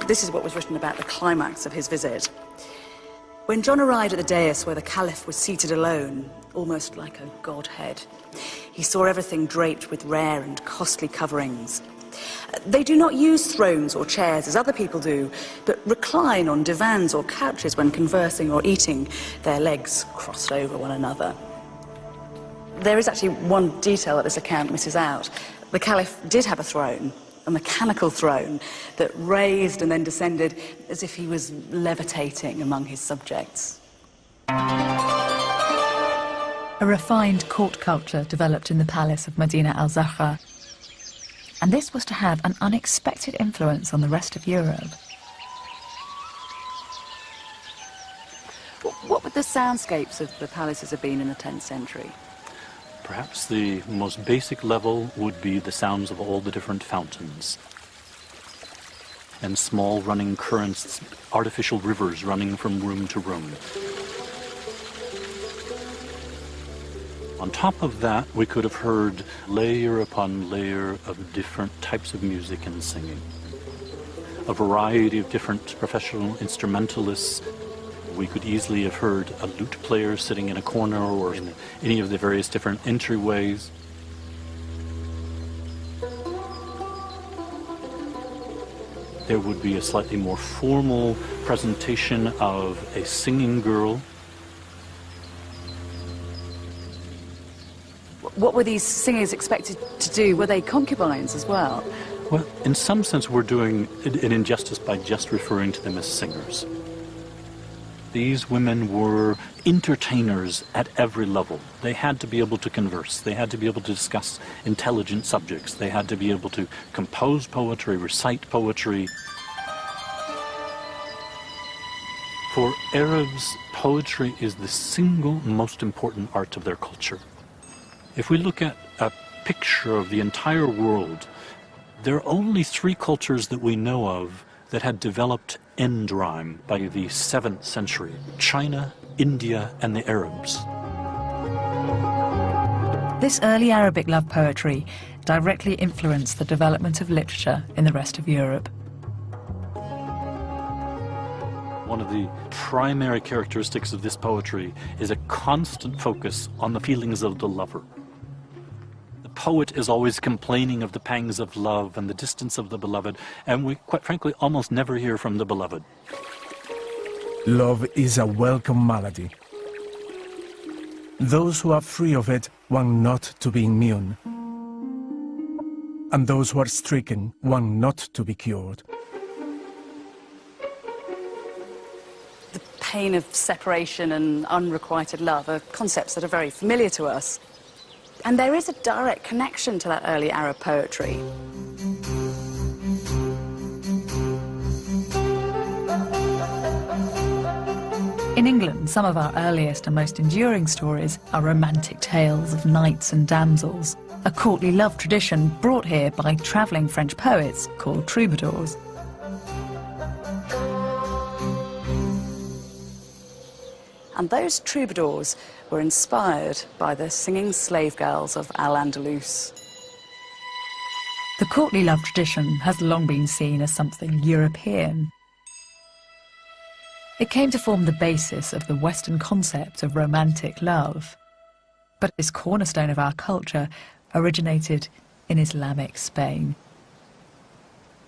Speaker 1: This is what was written about the climax of his visit. When John arrived at the dais where the Caliph was seated alone, almost like a godhead, he saw everything draped with rare and costly coverings. They do not use thrones or chairs as other people do, but recline on divans or couches when conversing or eating, their legs crossed over one another. There is actually one detail that this account misses out. The Caliph did have a throne, a mechanical throne, that raised and then descended as if he was levitating among his subjects.
Speaker 2: A refined court culture developed in the palace of Medina al-Zakir, and this was to have an unexpected influence on the rest of Europe.
Speaker 1: What would the soundscapes of the palaces have been in the 10th century?
Speaker 11: Perhaps the most basic level would be the sounds of all the different fountains and small running currents, artificial rivers running from room to room. On top of that, we could have heard layer upon layer of different types of music and singing. A variety of different professional instrumentalists. We could easily have heard a lute player sitting in a corner or in any of the various different entryways. There would be a slightly more formal presentation of a singing girl
Speaker 1: What were these singers expected to do? Were they concubines as well?
Speaker 11: Well, in some sense, we're doing an injustice by just referring to them as singers. These women were entertainers at every level. They had to be able to converse. They had to be able to discuss intelligent subjects. They had to be able to compose poetry, recite poetry. For Arabs, poetry is the single most important art of their culture. If we look at a picture of the entire world, there are only 3 cultures that we know of that had developed end rhyme by the 7th century: China, India, and the Arabs.
Speaker 2: This early Arabic love poetry directly influenced the development of literature in the rest of Europe.
Speaker 11: One of the primary characteristics of this poetry is a constant focus on the feelings of the lover. The poet is always complaining of the pangs of love and the distance of the beloved, and we, quite frankly, almost never hear from the beloved.
Speaker 10: Love is a welcome malady. Those who are free of it want not to be immune, and those who are stricken want not to be cured.
Speaker 1: The pain of separation and unrequited love are concepts that are very familiar to us. And there is a direct connection to that early Arab poetry.
Speaker 2: In England, some of our earliest and most enduring stories are romantic tales of knights and damsels, a courtly love tradition brought here by travelling French poets called troubadours.
Speaker 1: And those troubadours were inspired by the singing slave girls of Al-Andalus.
Speaker 2: The courtly love tradition has long been seen as something European. It came to form the basis of the Western concept of romantic love. But this cornerstone of our culture originated in Islamic Spain.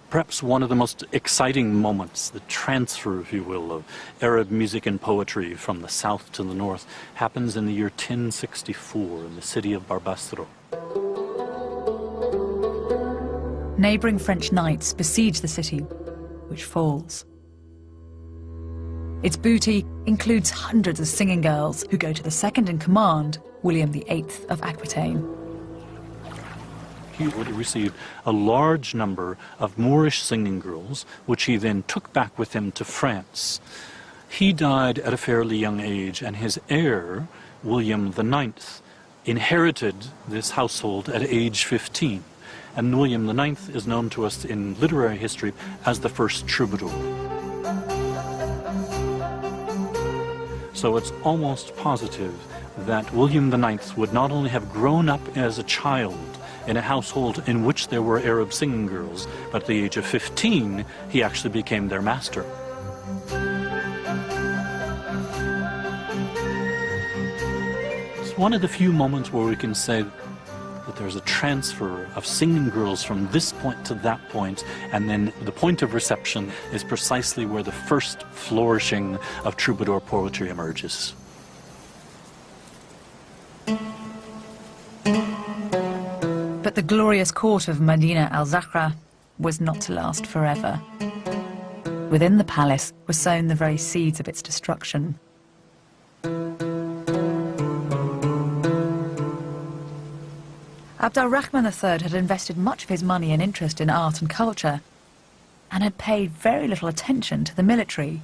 Speaker 11: Perhaps one of the most exciting moments, the transfer, if you will, of Arab music and poetry from the south to the north, happens in the year 1064 in the city of Barbastro.
Speaker 2: Neighbouring French knights besiege the city, which falls. Its booty includes hundreds of singing girls who go to the second-in-command, William VIII of Aquitaine.
Speaker 11: He would receive a large number of Moorish singing girls, which he then took back with him to France. He died at a fairly young age, and his heir, William IX, inherited this household at age 15. And William IX is known to us in literary history as the first troubadour. So it's almost positive that William IX would not only have grown up as a child in a household in which there were Arab singing girls, but at the age of 15, he actually became their master. It's one of the few moments where we can say that there's a transfer of singing girls from this point to that point, and then the point of reception is precisely where the first flourishing of troubadour poetry emerges.
Speaker 2: But the glorious court of Medina al-Zahra was not to last forever. Within the palace were sown the very seeds of its destruction. Abd al-Rahman III had invested much of his money and interest in art and culture, and had paid very little attention to the military.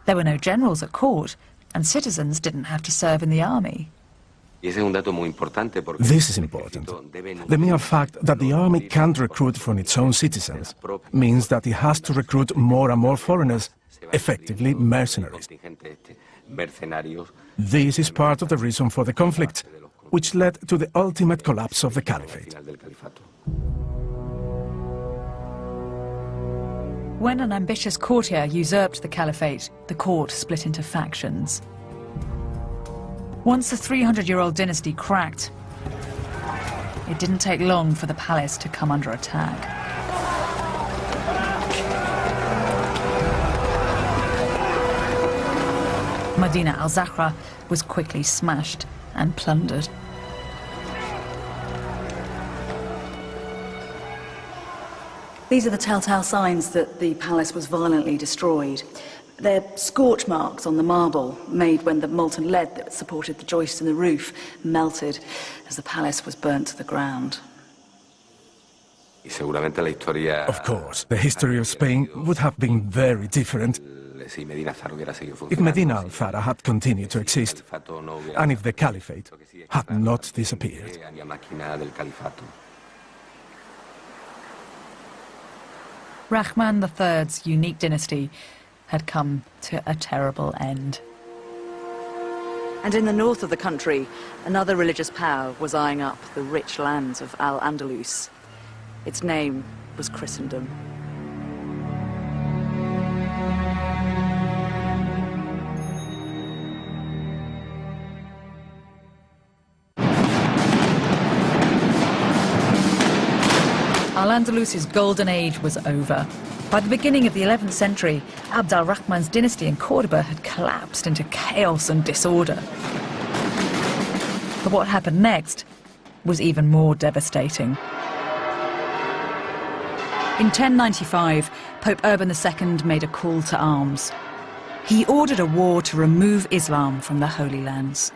Speaker 2: There were no generals at court, and citizens didn't have to serve in the army.
Speaker 10: This is important. The mere fact that the army can't recruit from its own citizens means that it has to recruit more and more foreigners, effectively mercenaries. This is part of the reason for the conflict, which led to the ultimate collapse of the caliphate.
Speaker 2: When an ambitious courtier usurped the caliphate, the court split into factions. Once the 300-year-old dynasty cracked, it didn't take long for the palace to come under attack. Medina al-Zahra was quickly smashed and plundered.
Speaker 1: These are the telltale signs that the palace was violently destroyed. They're scorch marks on the marble made when the molten lead that supported the joists in the roof melted as the palace was burnt to the ground.
Speaker 10: Of course, the history of Spain would have been very different if Medina al-Fara had continued to exist, and if the caliphate had not disappeared.
Speaker 2: Rahman III's unique dynasty had come to a terrible end.
Speaker 1: And in the north of the country, another religious power was eyeing up the rich lands of Al-Andalus. Its name was Christendom.
Speaker 2: Al-Andalus's golden age was over. By the beginning of the 11th century, Abd al-Rahman's dynasty in Cordoba had collapsed into chaos and disorder. But what happened next was even more devastating. In 1095, Pope Urban II made a call to arms. He ordered a war to remove Islam from the Holy Lands.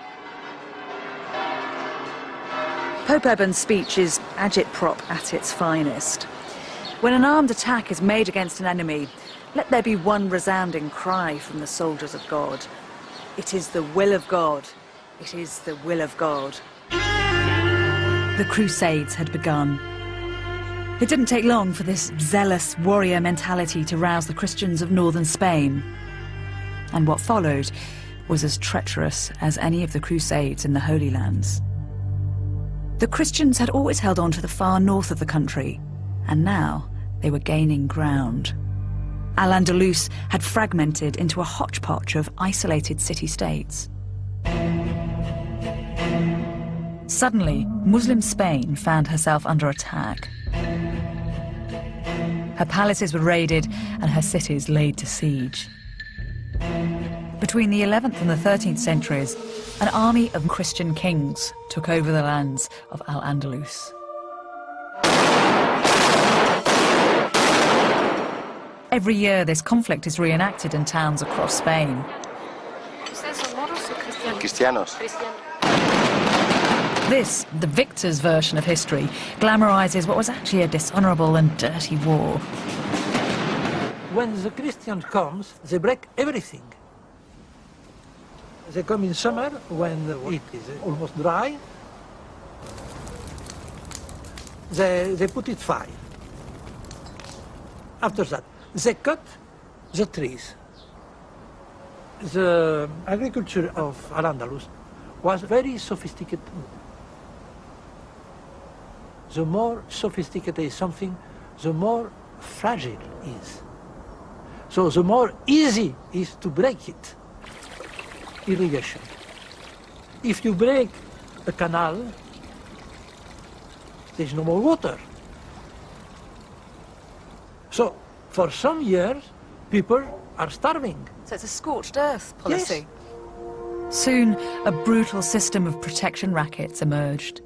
Speaker 1: Pope Urban's speech is agitprop at its finest. When an armed attack is made against an enemy, let there be one resounding cry from the soldiers of God. It is the will of God. It is the will of God.
Speaker 2: The Crusades had begun. It didn't take long for this zealous warrior mentality to rouse the Christians of northern Spain. And what followed was as treacherous as any of the Crusades in the Holy Lands. The Christians had always held on to the far north of the country, and now they were gaining ground. Al-Andalus had fragmented into a hodgepodge of isolated city-states. Suddenly, Muslim Spain found herself under attack. Her palaces were raided and her cities laid to siege. Between the 11th and the 13th centuries, an army of Christian kings took over the lands of Al-Andalus. Every year, this conflict is reenacted in towns across Spain. This, the victor's version of history, glamorizes what was actually a dishonorable and dirty war.
Speaker 9: When the Christian comes, they break everything. They come in summer when it is almost dry. They put it fire. After that, they cut the trees. The agriculture of Al-Andalus was very sophisticated. The more sophisticated something, the more fragile it is. So the more easy it is to break it. Irrigation. If you break a canal, there's no more water. So for some years, people are starving.
Speaker 1: So it's a scorched earth policy.
Speaker 9: Yes.
Speaker 2: Soon, a brutal system of protection rackets emerged.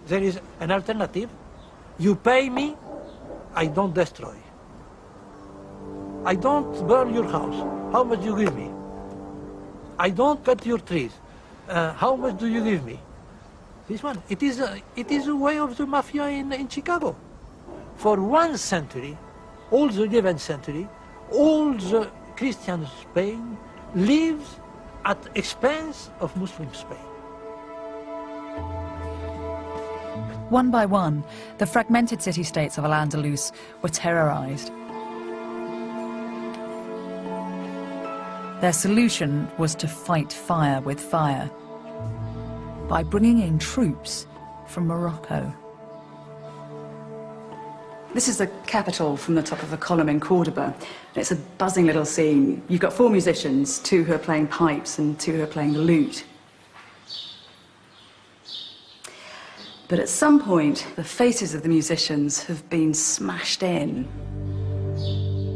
Speaker 9: There is an alternative. You pay me, I don't destroy. I don't burn your house. How much do you give me? I don't cut your trees. How much do you give me? This one. It is a way of the mafia in Chicago. For 1 century, all the 11th century, all the Christian Spain lives at expense of Muslim Spain.
Speaker 2: One by one, the fragmented city-states of Al-Andalus were terrorized. Their solution was to fight fire with fire by bringing in troops from Morocco.
Speaker 1: This is the capital from the top of a column in Cordoba. It's a buzzing little scene. You've got 4 musicians, 2 who are playing pipes and 2 who are playing the lute. But at some point, the faces of the musicians have been smashed in.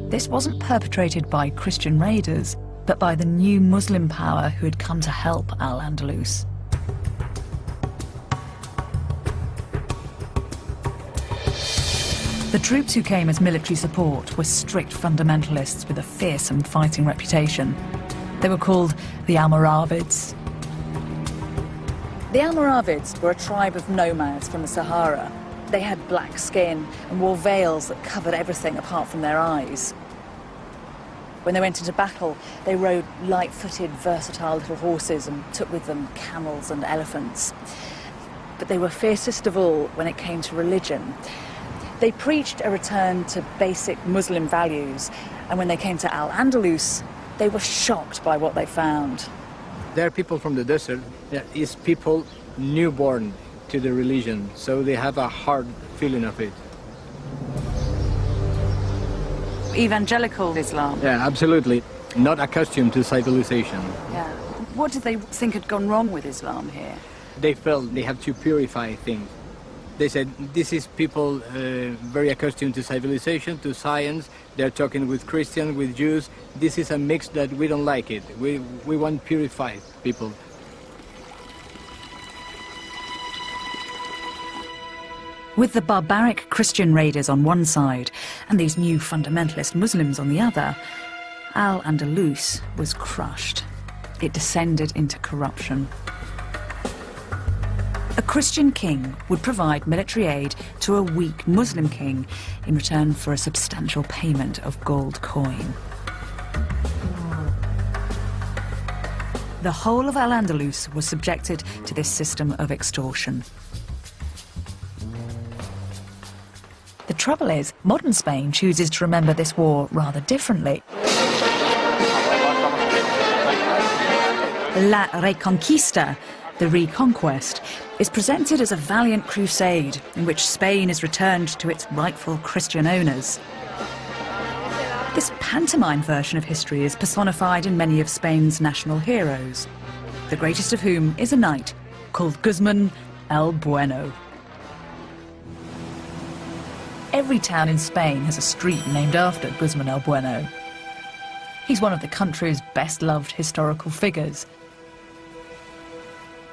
Speaker 2: This wasn't perpetrated by Christian raiders, but by the new Muslim power who had come to help Al-Andalus. The troops who came as military support were strict fundamentalists with a fearsome fighting reputation. They were called the Almoravids. The Almoravids were a tribe of nomads from the Sahara. They had black skin and wore veils that covered everything apart from their eyes. When they went into battle, they rode light-footed, versatile little horses and took with them camels and elephants. But they were fiercest of all when it came to religion. They preached a return to basic Muslim values, and when they came to Al-Andalus, they were shocked by what they found.
Speaker 12: There are people from the desert. There is people newborn to the religion, so they have a hard feeling of it.
Speaker 1: Evangelical Islam?
Speaker 12: Yeah, absolutely. Not accustomed to civilization.
Speaker 1: Yeah. What did they think had gone wrong with Islam here?
Speaker 12: They felt they have to purify things. They said, this is people very accustomed to civilization, to science. They're talking with Christians, with Jews. This is a mix that we don't like it. We want purified people.
Speaker 2: With the barbaric Christian raiders on one side and these new fundamentalist Muslims on the other, Al-Andalus was crushed. It descended into corruption. A Christian king would provide military aid to a weak Muslim king in return for a substantial payment of gold coin. The whole of Al-Andalus was subjected to this system of extortion. The trouble is, modern Spain chooses to remember this war rather differently. La Reconquista, the reconquest, is presented as a valiant crusade in which Spain is returned to its rightful Christian owners. This pantomime version of history is personified in many of Spain's national heroes, the greatest of whom is a knight called Guzman el Bueno. Every town in Spain has a street named after Guzman el Bueno. He's one of the country's best-loved historical figures.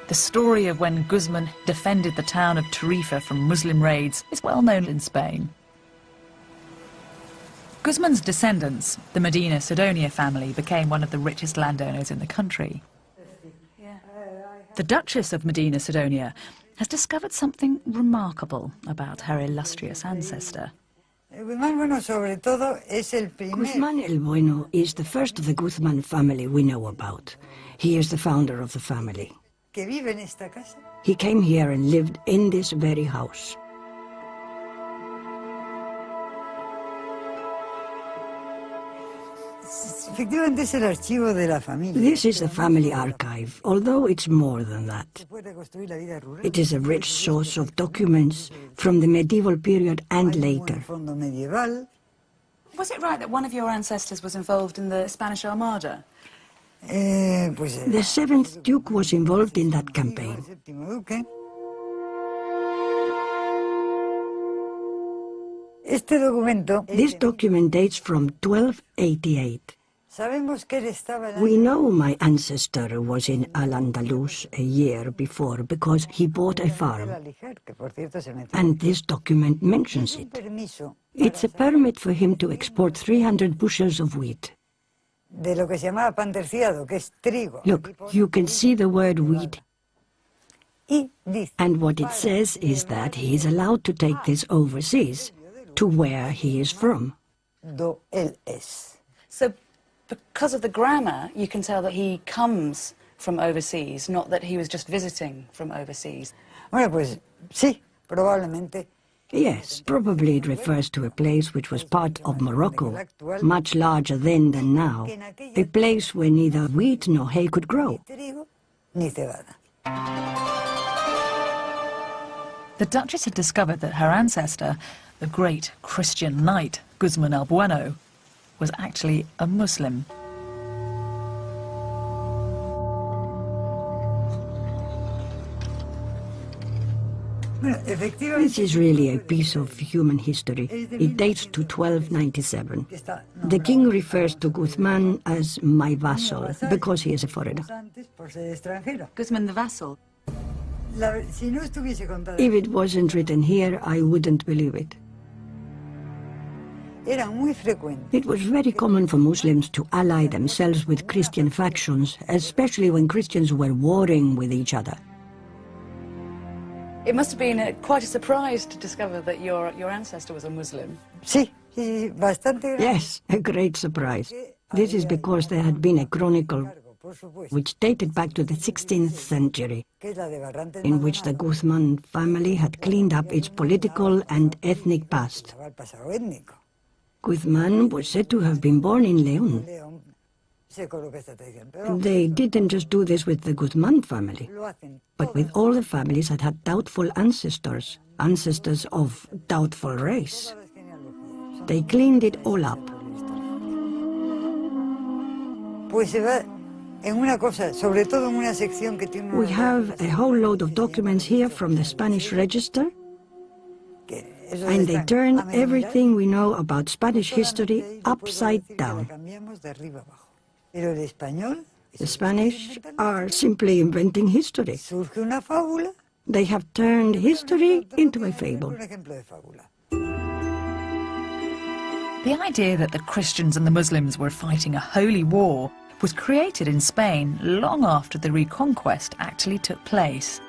Speaker 2: The story of when Guzman defended the town of Tarifa from Muslim raids is well known in Spain. Guzman's descendants, the Medina Sidonia family, became one of the richest landowners in the country. The Duchess of Medina Sidonia has discovered something remarkable about her illustrious ancestor.
Speaker 13: Guzman el Bueno is the first of the Guzman family we know about. He is the founder of the family. He came here and lived in this very house. This is the family archive, although it's more than that. It is a rich source of documents from the medieval period and later.
Speaker 1: Was it right that one of your ancestors was involved in the Spanish Armada?
Speaker 13: The 7th Duke was involved in that campaign. This document dates from 1288. We know my ancestor was in Al-Andalus a year before because he bought a farm. And this document mentions it. It's a permit for him to export 300 bushels of wheat. Look, you can see the word wheat. And what it says is that he is allowed to take this overseas, to where he is from.
Speaker 1: So, because of the grammar, you can tell that he comes from overseas, not that he was just visiting from overseas.
Speaker 13: Yes, probably it refers to a place which was part of Morocco, much larger then than now, a place where neither wheat nor hay could grow.
Speaker 2: The Duchess had discovered that her ancestor, the great Christian knight Guzman el Bueno, was actually a Muslim.
Speaker 13: This is really a piece of human history. It dates to 1297. The king refers to Guzman as my vassal because he is a foreigner.
Speaker 1: Guzman the vassal?
Speaker 13: If it wasn't written here, I wouldn't believe it. It was very common for Muslims to ally themselves with Christian factions, especially when Christians were warring with each other.
Speaker 1: It must have been quite a surprise to discover that your ancestor was a Muslim.
Speaker 13: Yes, a great surprise. This is because there had been a chronicle which dated back to the 16th century, in which the Guzman family had cleaned up its political and ethnic past. Guzman was said to have been born in León. They didn't just do this with the Guzman family, but with all the families that had doubtful ancestors, ancestors of doubtful race. They cleaned it all up. We have a whole load of documents here from the Spanish register, and they turn everything we know about Spanish history upside down. The Spanish are simply inventing history. They have turned history into a fable.
Speaker 2: The idea that the Christians and the Muslims were fighting a holy war was created in Spain long after the Reconquest actually took place.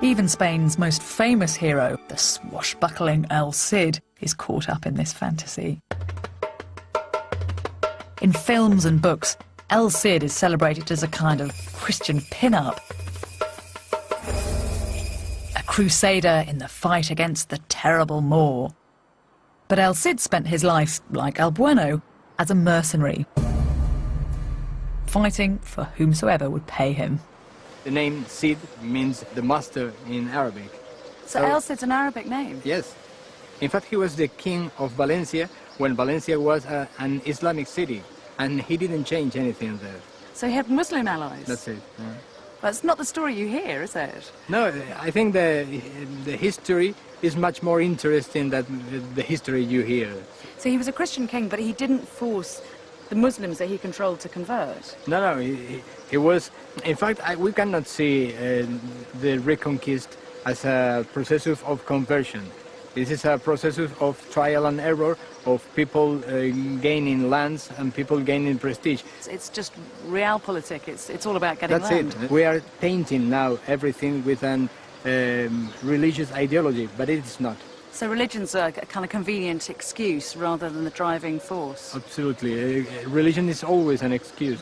Speaker 2: Even Spain's most famous hero, the swashbuckling El Cid, is caught up in this fantasy. In films and books, El Cid is celebrated as a kind of Christian pin-up, a crusader in the fight against the terrible Moor. But El Cid spent his life, like El Bueno, as a mercenary, fighting for whomsoever would pay him.
Speaker 12: The name Cid means the master in Arabic.
Speaker 1: So El Cid's an Arabic name?
Speaker 12: Yes. In fact, he was the king of Valencia when Valencia was an Islamic city, and he didn't change anything there.
Speaker 1: So he had Muslim allies?
Speaker 12: That's it. Yeah.
Speaker 1: That's not the story you hear, is it?
Speaker 12: No, I think the history is much more interesting than the history you hear.
Speaker 1: So he was a Christian king, but he didn't force the Muslims that he controlled to convert?
Speaker 12: No, he was... In fact, we cannot see the Reconquest as a process of conversion. This is a process of trial and error, of people gaining lands and people gaining prestige.
Speaker 1: It's just realpolitik. It's all about getting land.
Speaker 12: That's it. We are painting now everything with an religious ideology, but it is not.
Speaker 1: So religion's a kind of convenient excuse rather than the driving force?
Speaker 12: Absolutely. Religion is always an excuse.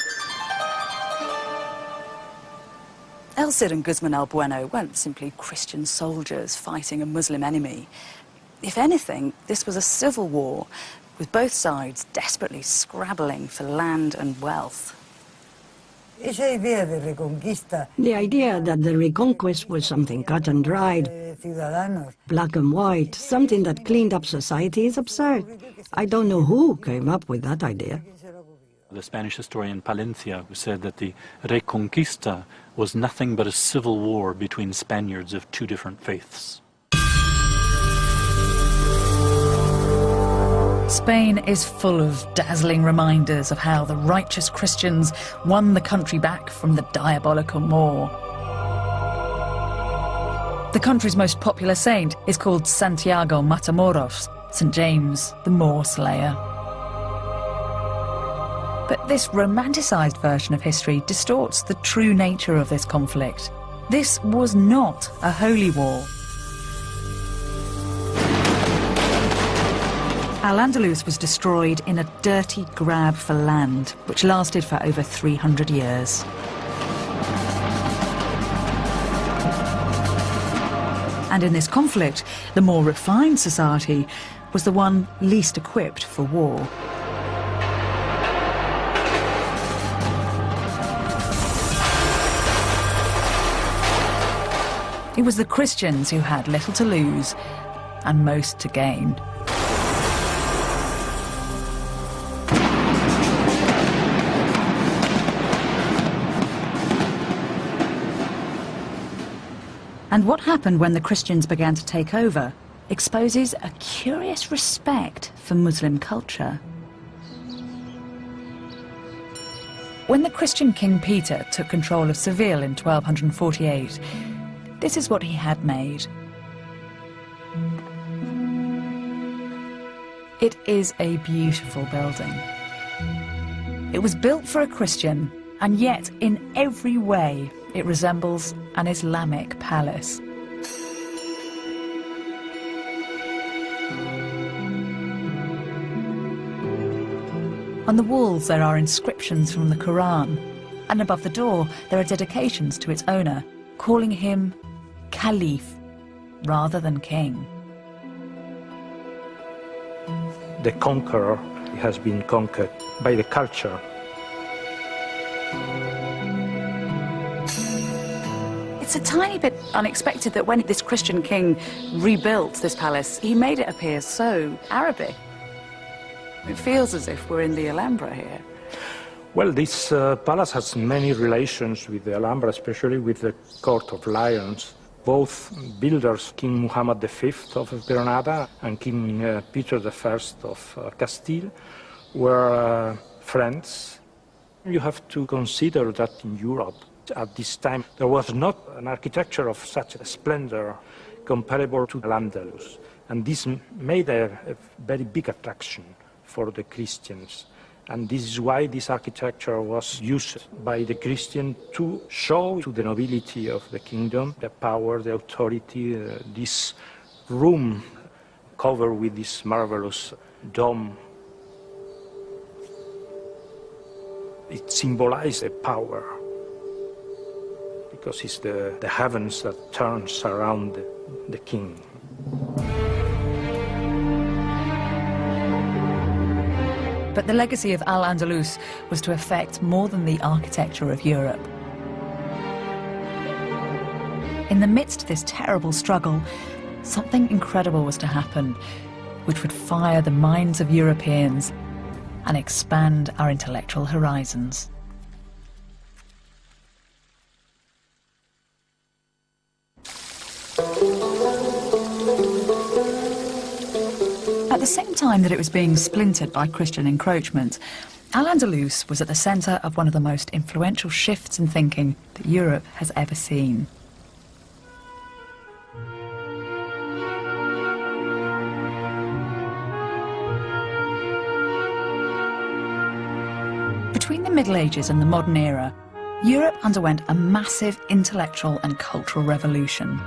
Speaker 1: El Cid and Guzman el Bueno weren't simply Christian soldiers fighting a Muslim enemy. If anything, this was a civil war, with both sides desperately scrabbling for land and wealth.
Speaker 13: The idea that the Reconquest was something cut and dried, black and white, something that cleaned up society is absurd. I don't know who came up with that idea.
Speaker 11: The Spanish historian Palencia said that the Reconquista was nothing but a civil war between Spaniards of two different faiths.
Speaker 2: Spain is full of dazzling reminders of how the righteous Christians won the country back from the diabolical Moor. The country's most popular saint is called Santiago Matamoros, St. James, the Moor Slayer. But this romanticised version of history distorts the true nature of this conflict. This was not a holy war. Al-Andalus was destroyed in a dirty grab for land, which lasted for over 300 years. And in this conflict, the more refined society was the one least equipped for war. It was the Christians who had little to lose and most to gain. And what happened when the Christians began to take over exposes a curious respect for Muslim culture. When the Christian King Peter took control of Seville in 1248, this is what he had made. It is a beautiful building. It was built for a Christian, and yet in every way it resembles an Islamic palace. On the walls there are inscriptions from the Quran, and above the door there are dedications to its owner, calling him Caliph rather than king.
Speaker 14: The conqueror has been conquered by the culture.
Speaker 1: It's a tiny bit unexpected that when this Christian king rebuilt this palace, he made it appear so Arabic. It feels as if we're in the Alhambra here.
Speaker 14: Well, this palace has many relations with the Alhambra, especially with the Court of Lions. Both builders, King Muhammad V of Granada and King Peter I of Castile, were friends. You have to consider that in Europe, at this time, there was not an architecture of such a splendor comparable to Al-Andalus. And this made a very big attraction for the Christians. And this is why this architecture was used by the Christian to show to the nobility of the kingdom the power, the authority, this room covered with this marvelous dome. It symbolized a power, because it's the heavens that turns around the king.
Speaker 2: But the legacy of Al-Andalus was to affect more than the architecture of Europe. In the midst of this terrible struggle, something incredible was to happen, which would fire the minds of Europeans and expand our intellectual horizons. At the same time that it was being splintered by Christian encroachment, Al-Andalus was at the centre of one of the most influential shifts in thinking that Europe has ever seen. Between the Middle Ages and the modern era, Europe underwent a massive intellectual and cultural revolution.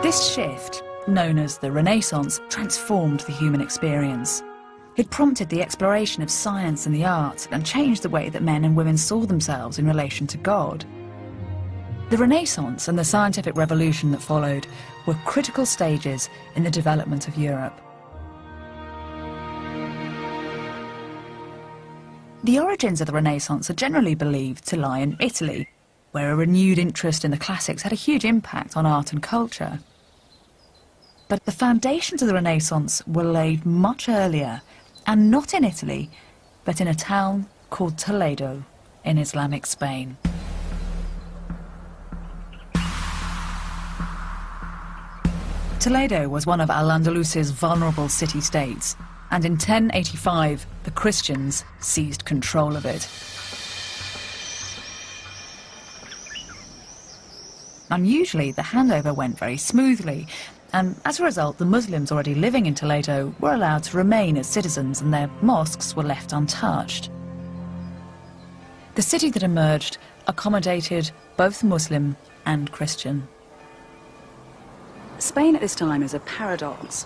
Speaker 2: This shift, known as the Renaissance, transformed the human experience. It prompted the exploration of science and the arts and changed the way that men and women saw themselves in relation to God. The Renaissance and the scientific revolution that followed were critical stages in the development of Europe. The origins of the Renaissance are generally believed to lie in Italy, where a renewed interest in the classics had a huge impact on art and culture. But the foundations of the Renaissance were laid much earlier, and not in Italy, but in a town called Toledo in Islamic Spain. Toledo was one of Al-Andalus's vulnerable city-states, and in 1085 the Christians seized control of it. Unusually, the handover went very smoothly, and as a result, the Muslims already living in Toledo were allowed to remain as citizens, and their mosques were left untouched. The city that emerged accommodated both Muslim and Christian.
Speaker 1: Spain at this time is a paradox.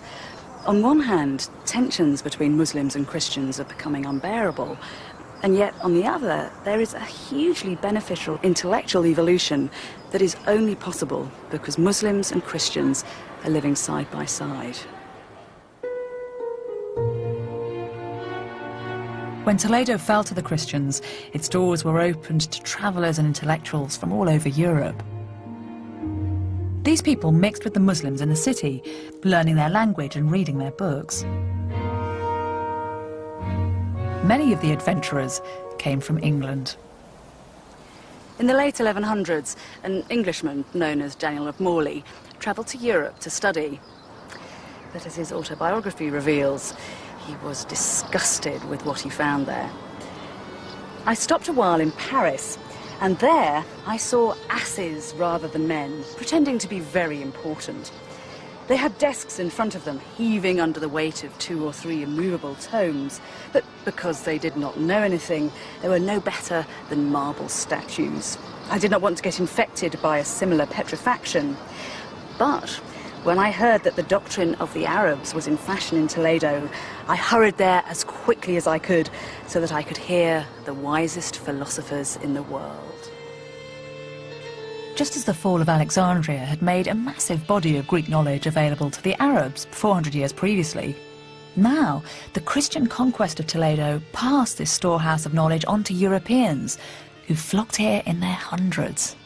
Speaker 1: On one hand, tensions between Muslims and Christians are becoming unbearable, and yet on the other, there is a hugely beneficial intellectual evolution that is only possible because Muslims and Christians are living side by side.
Speaker 2: When Toledo fell to the Christians, its doors were opened to travellers and intellectuals from all over Europe. These people mixed with the Muslims in the city, learning their language and reading their books. Many of the adventurers came from England.
Speaker 1: In the late 1100s, an Englishman known as Daniel of Morley travelled to Europe to study. But as his autobiography reveals, he was disgusted with what he found there. I stopped a while in Paris, and there I saw asses rather than men, pretending to be very important. They had desks in front of them, heaving under the weight of 2 or 3 immovable tomes. But because they did not know anything, they were no better than marble statues. I did not want to get infected by a similar petrifaction. But when I heard that the doctrine of the Arabs was in fashion in Toledo, I hurried there as quickly as I could so that I could hear the wisest philosophers in the world.
Speaker 2: Just as the fall of Alexandria had made a massive body of Greek knowledge available to the Arabs 400 years previously, now the Christian conquest of Toledo passed this storehouse of knowledge on to Europeans, who flocked here in their hundreds.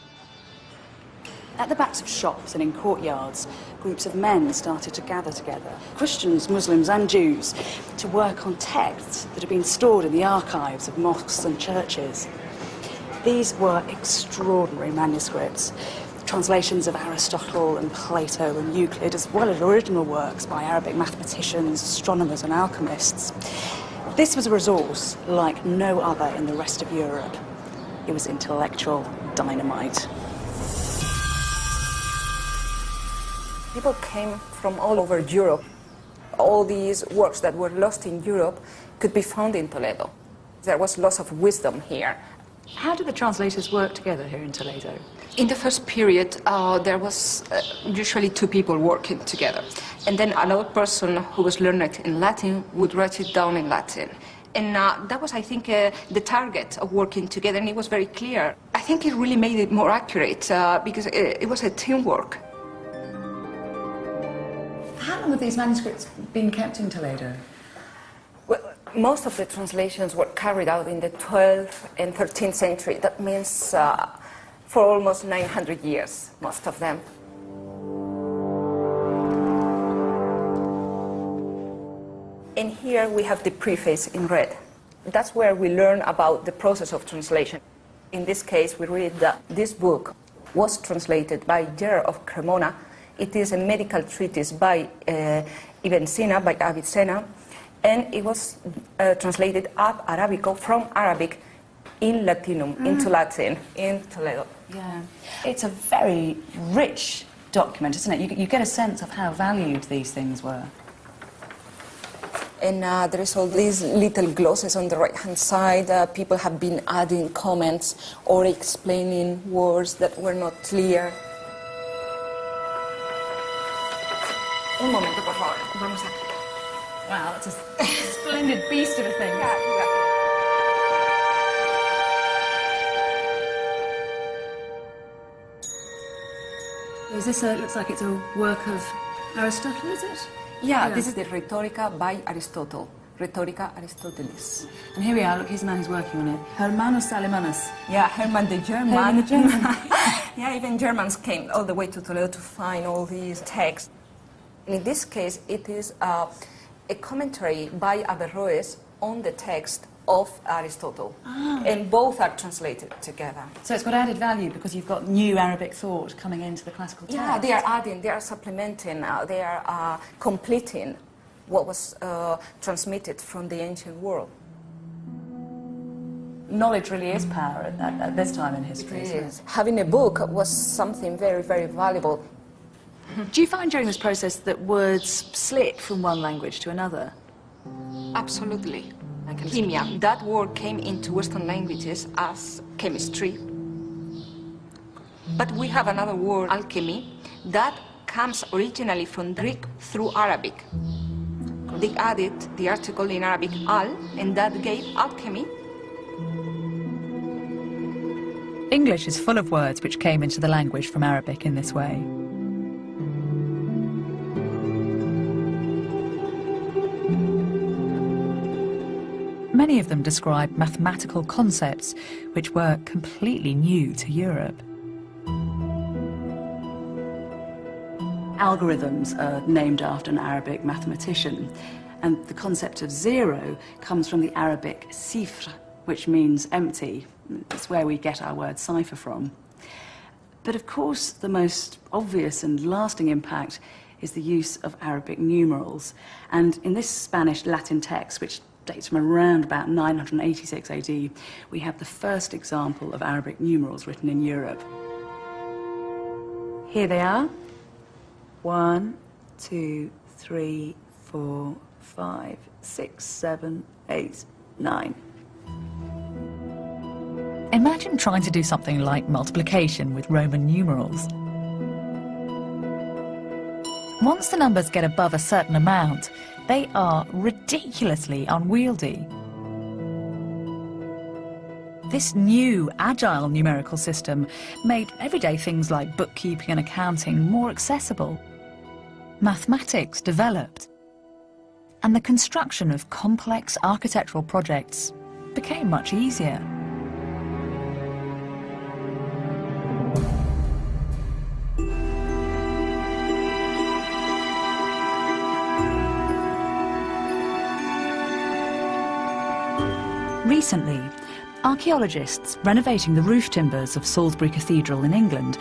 Speaker 1: At the backs of shops and in courtyards, groups of men started to gather together, Christians, Muslims and Jews, to work on texts that had been stored in the archives of mosques and churches. These were extraordinary manuscripts, translations of Aristotle and Plato and Euclid, as well as original works by Arabic mathematicians, astronomers and alchemists. This was a resource like no other in the rest of Europe. It was intellectual dynamite.
Speaker 15: People came from all over Europe. All these works that were lost in Europe could be found in Toledo. There was lots of wisdom here.
Speaker 1: How did the translators work together here in Toledo?
Speaker 15: In the first period, there was usually 2 people working together. And then another person who was learned in Latin would write it down in Latin. And that was, I think, the target of working together, and it was very clear. I think it really made it more accurate because it was a teamwork.
Speaker 1: How long have these manuscripts been kept in Toledo?
Speaker 15: Well, most of the translations were carried out in the 12th and 13th century. That means for almost 900 years, most of them. And here we have the preface in red. That's where we learn about the process of translation. In this case, we read that this book was translated by Khyr of Cremona. It is a medical treatise by Ibn Sina, by Avicenna, and it was translated ab Arabico, from Arabic in Latinum, into Latin, in Toledo.
Speaker 1: Yeah. It's a very rich document, isn't it? You get a sense of how valued these things were.
Speaker 15: And there is all these little glosses on the right-hand side. People have been adding comments or explaining words that were not clear. Un momento, por favor. Vamos aquí.
Speaker 1: Wow, that's a splendid beast of a thing. Is this looks like it's a work of Aristotle, is it?
Speaker 15: Yeah, this is the Rhetorica by Aristotle. Rhetorica Aristotelis.
Speaker 1: And here we are, look, here's the man who's working on it. Hermanus Alemanus.
Speaker 15: Yeah, Herman the German.
Speaker 1: Herman the German.
Speaker 15: Yeah, even Germans came all the way to Toledo to find all these texts. In this case, it is a commentary by Averroes on the text of Aristotle. Ah. And both are translated together.
Speaker 1: So it's got added value because you've got new Arabic thought coming into the classical text.
Speaker 15: Yeah, they are adding, they are supplementing, they are completing what was transmitted from the ancient world.
Speaker 1: Knowledge really is power at this time in history.
Speaker 15: It is. Having a book was something very, very valuable.
Speaker 1: Do you find during this process that words slip from one language to another?
Speaker 15: Absolutely. Chemia, that word came into Western languages as chemistry. But we have another word, alchemy, that comes originally from Greek through Arabic. They added the article in Arabic, al, and that gave alchemy.
Speaker 2: English is full of words which came into the language from Arabic in this way. Many of them describe mathematical concepts which were completely new to Europe.
Speaker 1: Algorithms are named after an Arabic mathematician, and the concept of zero comes from the Arabic sifr, which means empty. It's where we get our word cipher from. But of course, the most obvious and lasting impact is the use of Arabic numerals. And in this Spanish-Latin text, which dates from around about 986 AD, we have the first example of Arabic numerals written in Europe. Here they are. 1, 2, 3, 4, 5, 6, 7, 8, 9.
Speaker 2: Imagine trying to do something like multiplication with Roman numerals. Once the numbers get above a certain amount, they are ridiculously unwieldy. This new, agile numerical system made everyday things like bookkeeping and accounting more accessible. Mathematics developed, and the construction of complex architectural projects became much easier. Recently, archaeologists renovating the roof timbers of Salisbury Cathedral in England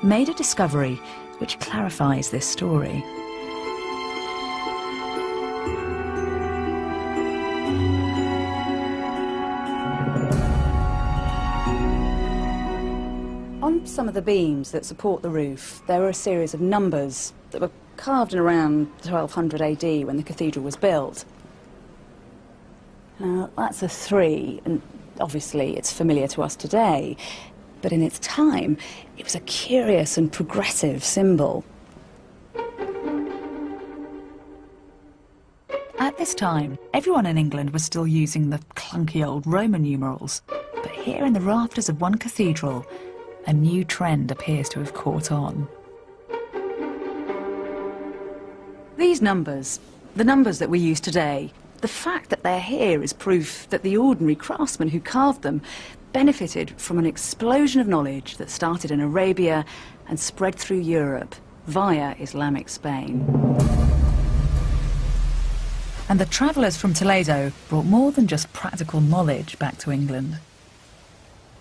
Speaker 2: made a discovery which clarifies this story.
Speaker 1: On some of the beams that support the roof, there are a series of numbers that were carved in around 1200 AD when the cathedral was built. Now, that's a 3, and obviously it's familiar to us today, but in its time, it was a curious and progressive symbol.
Speaker 2: At this time, everyone in England was still using the clunky old Roman numerals, but here in the rafters of one cathedral, a new trend appears to have caught on.
Speaker 1: These numbers, the numbers that we use today, the fact that they're here is proof that the ordinary craftsmen who carved them benefited from an explosion of knowledge that started in Arabia and spread through Europe via Islamic Spain.
Speaker 2: And the travellers from Toledo brought more than just practical knowledge back to England.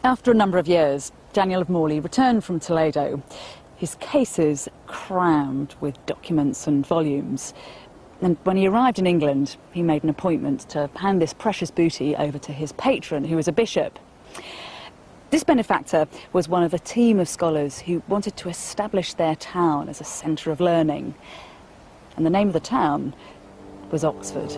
Speaker 1: After a number of years, Daniel of Morley returned from Toledo, his cases crammed with documents and volumes. And when he arrived in England, he made an appointment to hand this precious booty over to his patron, who was a bishop. This benefactor was one of a team of scholars who wanted to establish their town as a centre of learning. And the name of the town was Oxford.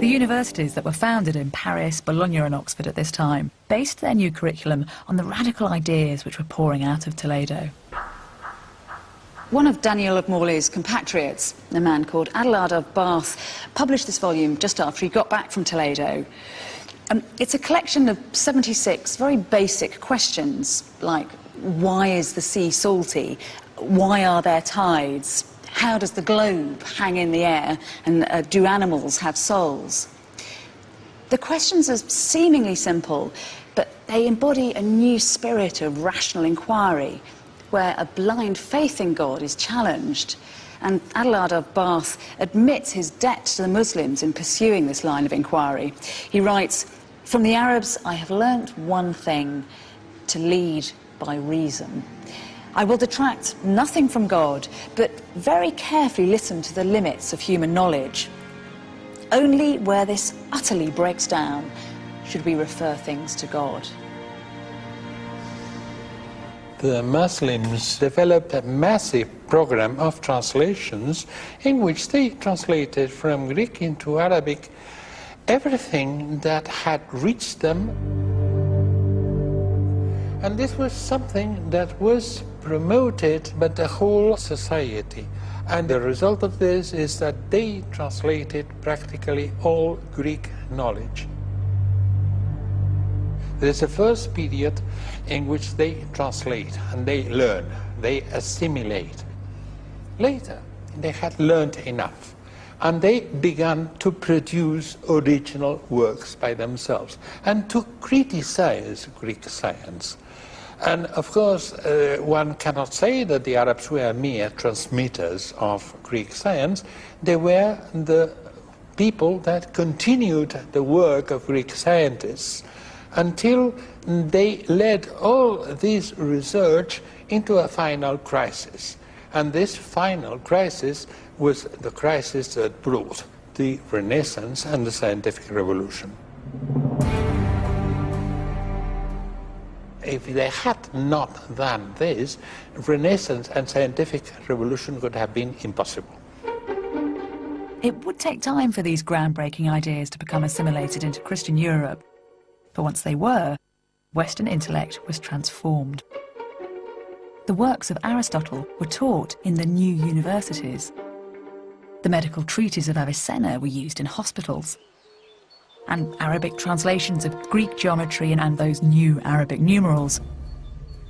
Speaker 2: The universities that were founded in Paris, Bologna and Oxford at this time based their new curriculum on the radical ideas which were pouring out of Toledo.
Speaker 1: One of Daniel of Morley's compatriots, a man called Adelard of Bath, published this volume just after he got back from Toledo. It's a collection of 76 very basic questions, like why is the sea salty? Why are there tides? How does the globe hang in the air? And do animals have souls? The questions are seemingly simple, but they embody a new spirit of rational inquiry, where a blind faith in God is challenged. And Adelard of Bath admits his debt to the Muslims in pursuing this line of inquiry. He writes, "From the Arabs I have learnt one thing, to lead by reason. I will detract nothing from God, but very carefully listen to the limits of human knowledge. Only where this utterly breaks down should we refer things to God."
Speaker 16: The Muslims developed a massive program of translations in which they translated from Greek into Arabic everything that had reached them. And this was something that was promoted by the whole society. And the result of this is that they translated practically all Greek knowledge. There is a first period in which they translate and they learn, they assimilate. Later, they had learned enough and they began to produce original works by themselves and to criticize Greek science. And of course, one cannot say that the Arabs were mere transmitters of Greek science. They were the people that continued the work of Greek scientists until they led all this research into a final crisis. And this final crisis was the crisis that brought the Renaissance and the scientific revolution. if they had not done this, Renaissance and scientific revolution would have been impossible.
Speaker 2: It would take time for these groundbreaking ideas to become assimilated into Christian Europe. But once they were, Western intellect was transformed. The works of Aristotle were taught in the new universities. The medical treatises of Avicenna were used in hospitals. And Arabic translations of Greek geometry and those new Arabic numerals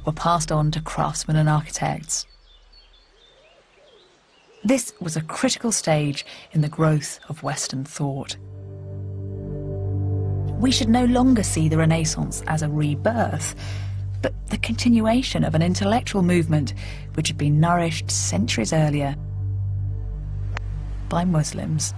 Speaker 2: were passed on to craftsmen and architects. This was a critical stage in the growth of Western thought. We should no longer see the Renaissance as a rebirth, but the continuation of an intellectual movement which had been nourished centuries earlier by Muslims.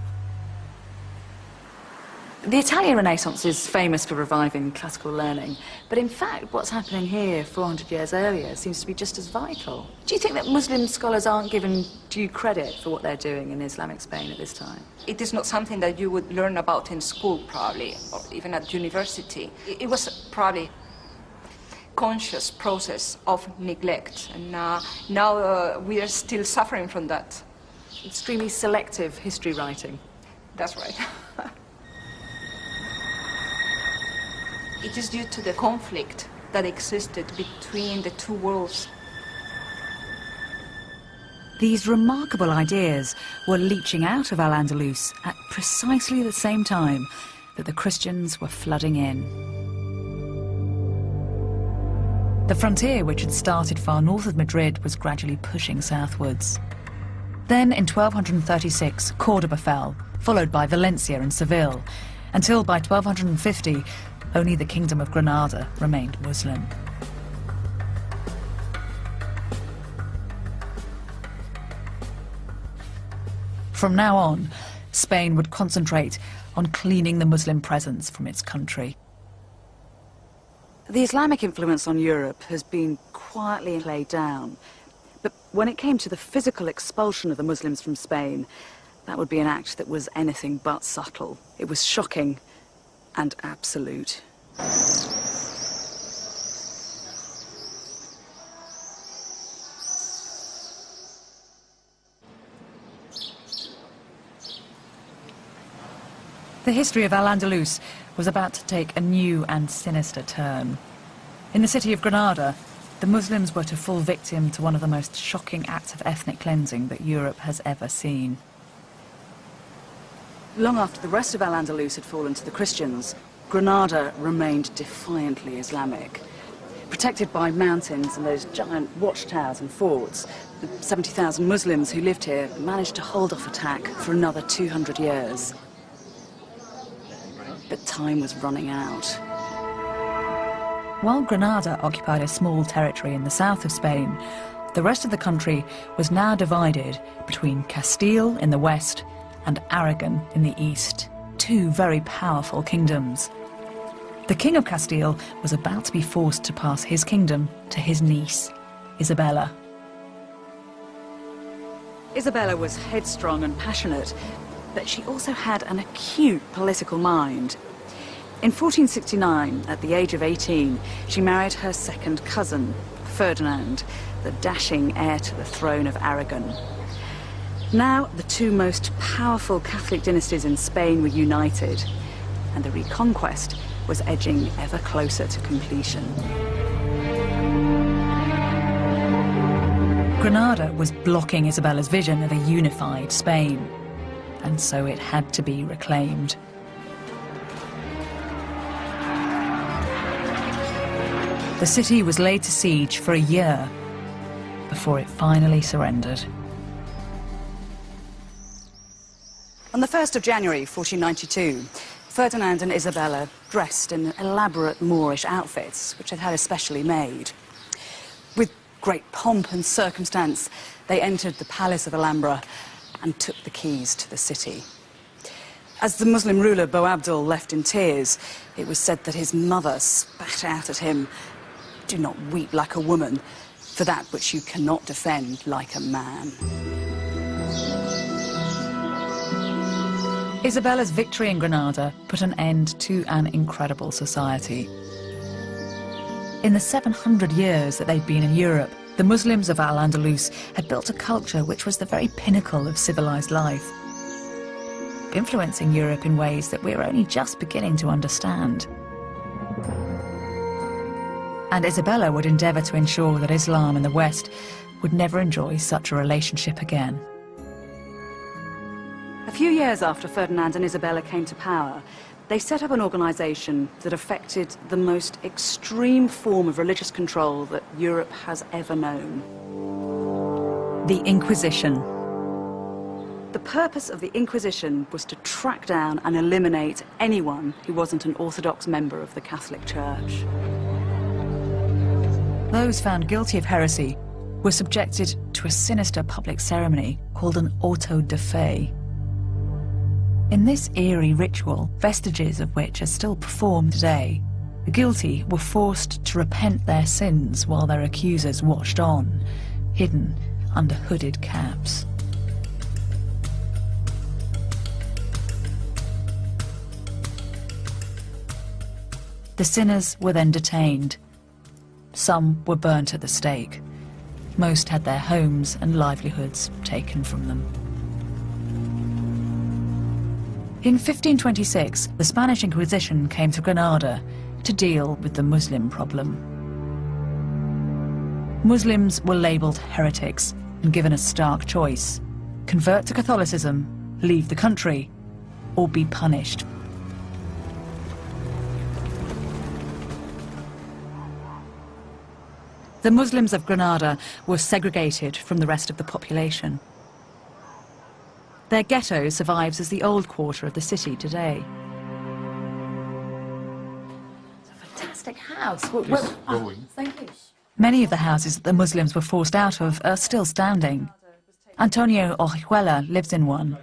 Speaker 1: The Italian Renaissance is famous for reviving classical learning, but in fact what's happening here 400 years earlier seems to be just as vital. Do you think that Muslim scholars aren't given due credit for what they're doing in Islamic Spain at this time?
Speaker 15: It is not something that you would learn about in school, probably, or even at university. It was probably conscious process of neglect, and now we are still suffering from that.
Speaker 1: Extremely selective history writing.
Speaker 15: That's right. It is due to the conflict that existed between the two worlds.
Speaker 2: These remarkable ideas were leaching out of Al-Andalus at precisely the same time that the Christians were flooding in. The frontier, which had started far north of Madrid, was gradually pushing southwards. Then, in 1236, Cordoba fell, followed by Valencia and Seville, until by 1250, only the Kingdom of Granada remained Muslim. From now on, Spain would concentrate on cleaning the Muslim presence from its country.
Speaker 1: The Islamic influence on Europe has been quietly laid down, but when it came to the physical expulsion of the Muslims from Spain, that would be an act that was anything but subtle. It was shocking and absolute.
Speaker 2: The history of Al-Andalus was about to take a new and sinister turn. In the city of Granada, the Muslims were to fall victim to one of the most shocking acts of ethnic cleansing that Europe has ever seen.
Speaker 1: Long after the rest of Al-Andalus had fallen to the Christians, Granada remained defiantly Islamic. Protected by mountains and those giant watchtowers and forts, the 70,000 Muslims who lived here managed to hold off attack for another 200 years. But time was running out.
Speaker 2: While Granada occupied a small territory in the south of Spain, the rest of the country was now divided between Castile in the west and Aragon in the east, two very powerful kingdoms. The King of Castile was about to be forced to pass his kingdom to his niece, Isabella.
Speaker 1: Isabella was headstrong and passionate, but she also had an acute political mind. In 1469, at the age of 18, she married her second cousin, Ferdinand, the dashing heir to the throne of Aragon. Now, the two most powerful Catholic dynasties in Spain were united, and the reconquest was edging ever closer to completion.
Speaker 2: Granada was blocking Isabella's vision of a unified Spain, and so it had to be reclaimed. The city was laid to siege for a year before it finally surrendered.
Speaker 1: On the 1st of January 1492, Ferdinand and Isabella, dressed in elaborate Moorish outfits, which they'd had especially made. With great pomp and circumstance, they entered the Palace of Alhambra and took the keys to the city. As the Muslim ruler Boabdil left in tears, it was said that his mother spat out at him, "Do not weep like a woman for that which you cannot defend like a man."
Speaker 2: Isabella's victory in Granada put an end to an incredible society. In the 700 years that they'd been in Europe, the Muslims of Al-Andalus had built a culture which was the very pinnacle of civilized life, influencing Europe in ways that we're only just beginning to understand. And Isabella would endeavour to ensure that Islam in the West would never enjoy such a relationship again.
Speaker 1: A few years after Ferdinand and Isabella came to power, they set up an organisation that affected the most extreme form of religious control that Europe has ever known.
Speaker 2: The Inquisition.
Speaker 1: The purpose of the Inquisition was to track down and eliminate anyone who wasn't an Orthodox member of the Catholic Church.
Speaker 2: Those found guilty of heresy were subjected to a sinister public ceremony called an auto de fe. In this eerie ritual, vestiges of which are still performed today, the guilty were forced to repent their sins while their accusers watched on, hidden under hooded caps. The sinners were then detained. Some were burnt at the stake. Most had their homes and livelihoods taken from them. In 1526, the Spanish Inquisition came to Granada to deal with the Muslim problem. Muslims were labelled heretics and given a stark choice: convert to Catholicism, leave the country, or be punished. The Muslims of Granada were segregated from the rest of the population. Their ghetto survives as the old quarter of the city today.
Speaker 1: It's a fantastic house. Thank you.
Speaker 2: Many of the houses that the Muslims were forced out of are still standing. Antonio Orihuela lives in one.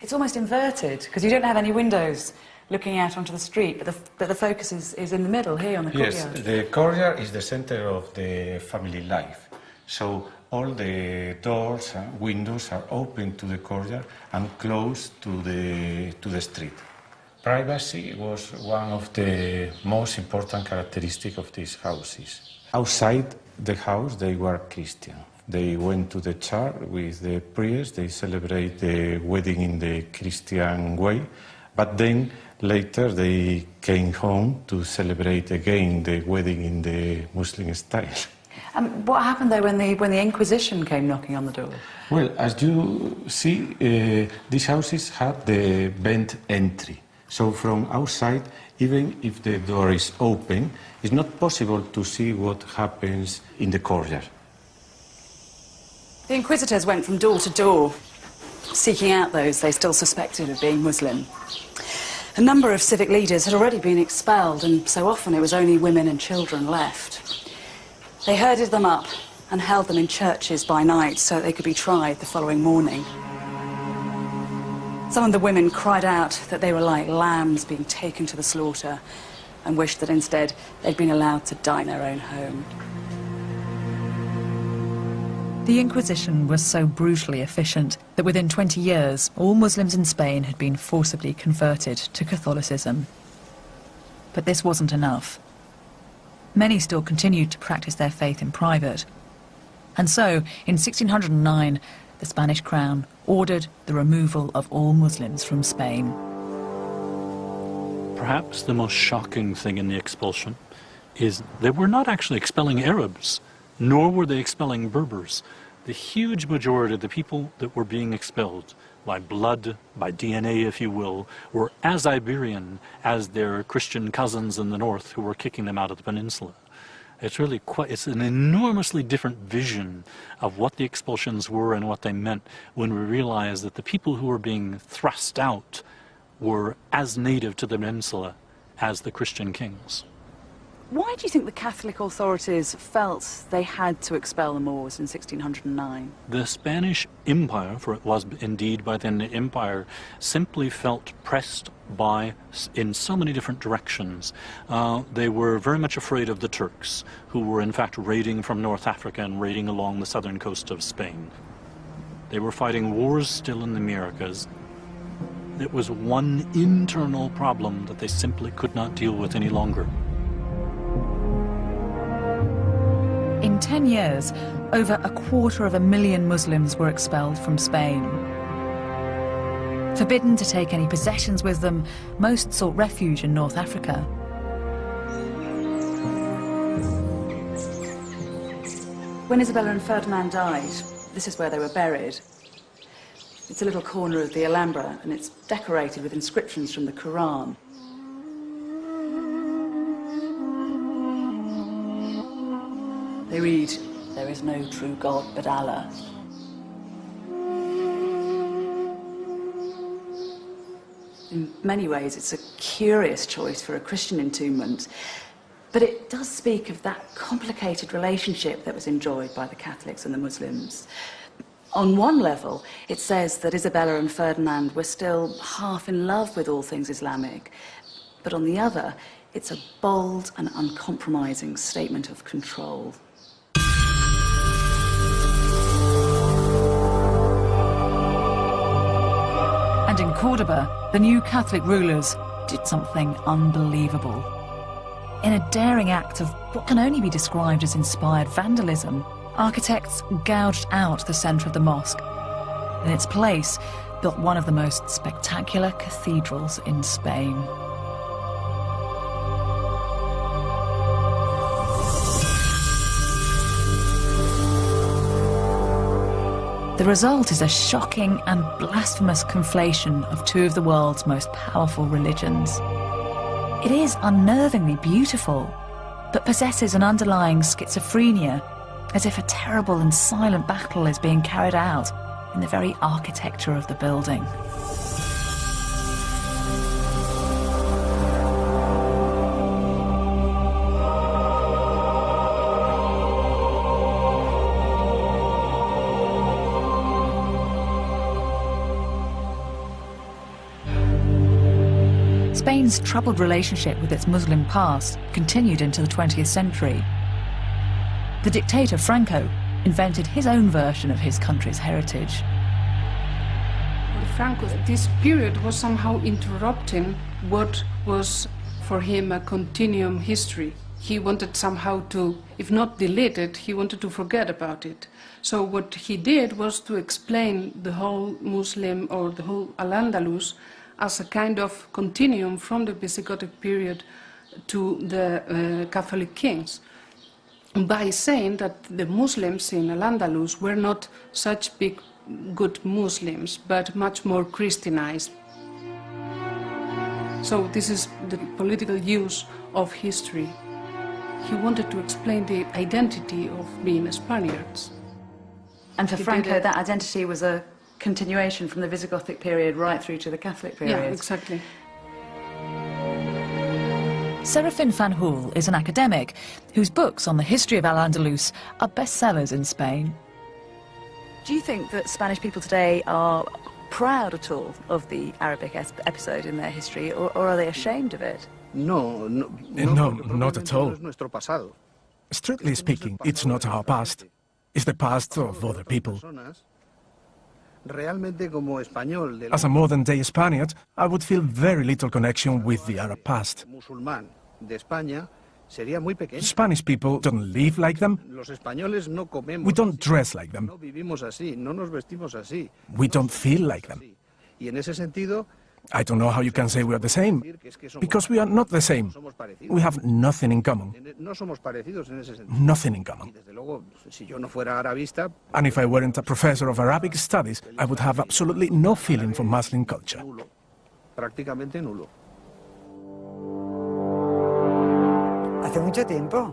Speaker 1: It's almost inverted, because you don't have any windows looking out onto the street, but the focus is in the middle, here on the courtyard.
Speaker 17: Yes, the courtyard is the center of the family life. So all the doors and windows are open to the courtyard and closed to the street. Privacy was one of the most important characteristics of these houses. Outside the house, they were Christian. They went to the church with the prayers, they celebrate the wedding in the Christian way, but then later they came home to celebrate again the wedding in the Muslim style.
Speaker 1: What happened though when the Inquisition came knocking on the door?
Speaker 17: Well, as you see, these houses had the bent entry. So from outside, even if the door is open, it's not possible to see what happens in the courtyard.
Speaker 1: The Inquisitors went from door to door, seeking out those they still suspected of being Muslim. A number of civic leaders had already been expelled, and so often it was only women and children left. They herded them up and held them in churches by night so that they could be tried the following morning. Some of the women cried out that they were like lambs being taken to the slaughter and wished that instead they'd been allowed to die in their own home.
Speaker 2: The Inquisition was so brutally efficient that within 20 years, all Muslims in Spain had been forcibly converted to Catholicism. But this wasn't enough. Many still continued to practice their faith in private. And so, in 1609, the Spanish crown ordered the removal of all Muslims from Spain.
Speaker 11: Perhaps the most shocking thing in the expulsion is they were not actually expelling Arabs, nor were they expelling Berbers. The huge majority of the people that were being expelled by blood, by DNA, if you will, were as Iberian as their Christian cousins in the north who were kicking them out of the peninsula. It's really it's an enormously different vision of what the expulsions were and what they meant when we realize that the people who were being thrust out were as native to the peninsula as the Christian kings.
Speaker 1: Why do you think the Catholic authorities felt they had to expel the Moors in 1609?
Speaker 11: The Spanish Empire, for it was indeed by then the Empire, simply felt pressed in so many different directions. They were very much afraid of the Turks, who were in fact raiding from North Africa and raiding along the southern coast of Spain. They were fighting wars still in the Americas. It was one internal problem that they simply could not deal with any longer.
Speaker 2: In 10 years, over 250,000 Muslims were expelled from Spain. Forbidden to take any possessions with them, most sought refuge in North Africa.
Speaker 1: When Isabella and Ferdinand died, this is where they were buried. It's a little corner of the Alhambra, and it's decorated with inscriptions from the Quran. They read, "There is no true God but Allah." In many ways, it's a curious choice for a Christian entombment, but it does speak of that complicated relationship that was enjoyed by the Catholics and the Muslims. On one level, it says that Isabella and Ferdinand were still half in love with all things Islamic, but on the other, it's a bold and uncompromising statement of control.
Speaker 2: And in Cordoba, the new Catholic rulers did something unbelievable. In a daring act of what can only be described as inspired vandalism, architects gouged out the centre of the mosque. In its place, built one of the most spectacular cathedrals in Spain. The result is a shocking and blasphemous conflation of two of the world's most powerful religions. It is unnervingly beautiful, but possesses an underlying schizophrenia, as if a terrible and silent battle is being carried out in the very architecture of the building. Spain's troubled relationship with its Muslim past continued into the 20th century. The dictator Franco invented his own version of his country's heritage.
Speaker 18: Franco, this period was somehow interrupting what was for him a continuum history. He wanted somehow to, if not delete it, he wanted to forget about it. So what he did was to explain the whole Muslim or the whole Al-Andalus as a kind of continuum from the Visigothic period to the Catholic kings, by saying that the Muslims in Al-Andalus were not such big, good Muslims, but much more Christianized. So this is the political use of history. He wanted to explain the identity of being Spaniards.
Speaker 1: And for Franco, that identity was a continuation from the Visigothic period right through to the Catholic period.
Speaker 18: Yeah, exactly.
Speaker 2: Serafin Fanjul is an academic whose books on the history of Al-Andalus are bestsellers in Spain.
Speaker 1: Do you think that Spanish people today are proud at all of the Arabic episode in their history, or are they ashamed of it?
Speaker 10: No, not at all. Strictly speaking, it's not our past. It's the past of other people. As a modern-day Spaniard, I would feel very little connection with the Arab past. Spanish people don't live like them. We don't dress like them. We don't feel like them. I don't know how you can say we are the same, because we are not the same. We have nothing in common. Nothing in common. And if I weren't a professor of Arabic studies, I would have absolutely no feeling for Muslim culture.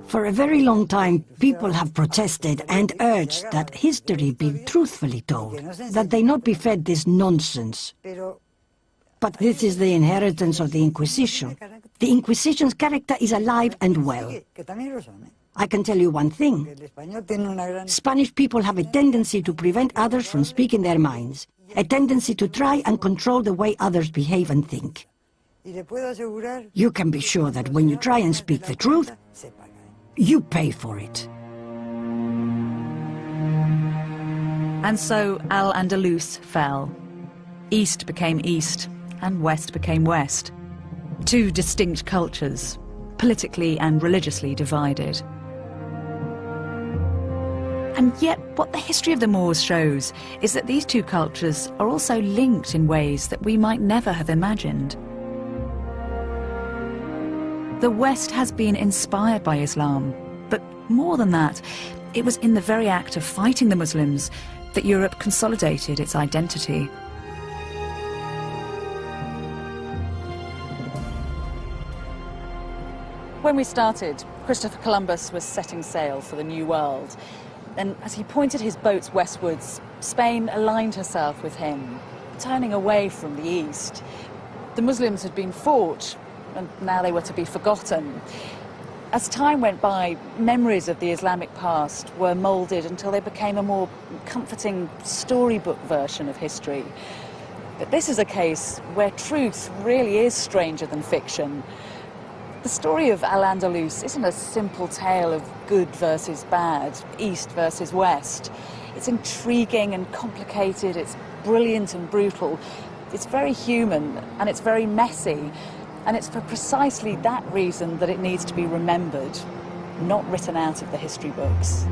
Speaker 13: For a very long time, people have protested and urged that history be truthfully told, that they not be fed this nonsense. But this is the inheritance of the Inquisition. The Inquisition's character is alive and well. I can tell you one thing. Spanish people have a tendency to prevent others from speaking their minds, a tendency to try and control the way others behave and think. You can be sure that when you try and speak the truth, you pay for it.
Speaker 2: And so Al-Andalus fell. East became East, and West became West. Two distinct cultures, politically and religiously divided. And yet, what the history of the Moors shows is that these two cultures are also linked in ways that we might never have imagined. The West has been inspired by Islam, but more than that, it was in the very act of fighting the Muslims that Europe consolidated its identity.
Speaker 1: When we started, Christopher Columbus was setting sail for the New World. And as he pointed his boats westwards, Spain aligned herself with him, turning away from the east. The Muslims had been fought, and now they were to be forgotten. As time went by, memories of the Islamic past were moulded until they became a more comforting storybook version of history. But this is a case where truth really is stranger than fiction. The story of Al-Andalus isn't a simple tale of good versus bad, east versus west. It's intriguing and complicated, it's brilliant and brutal, it's very human and it's very messy, and it's for precisely that reason that it needs to be remembered, not written out of the history books.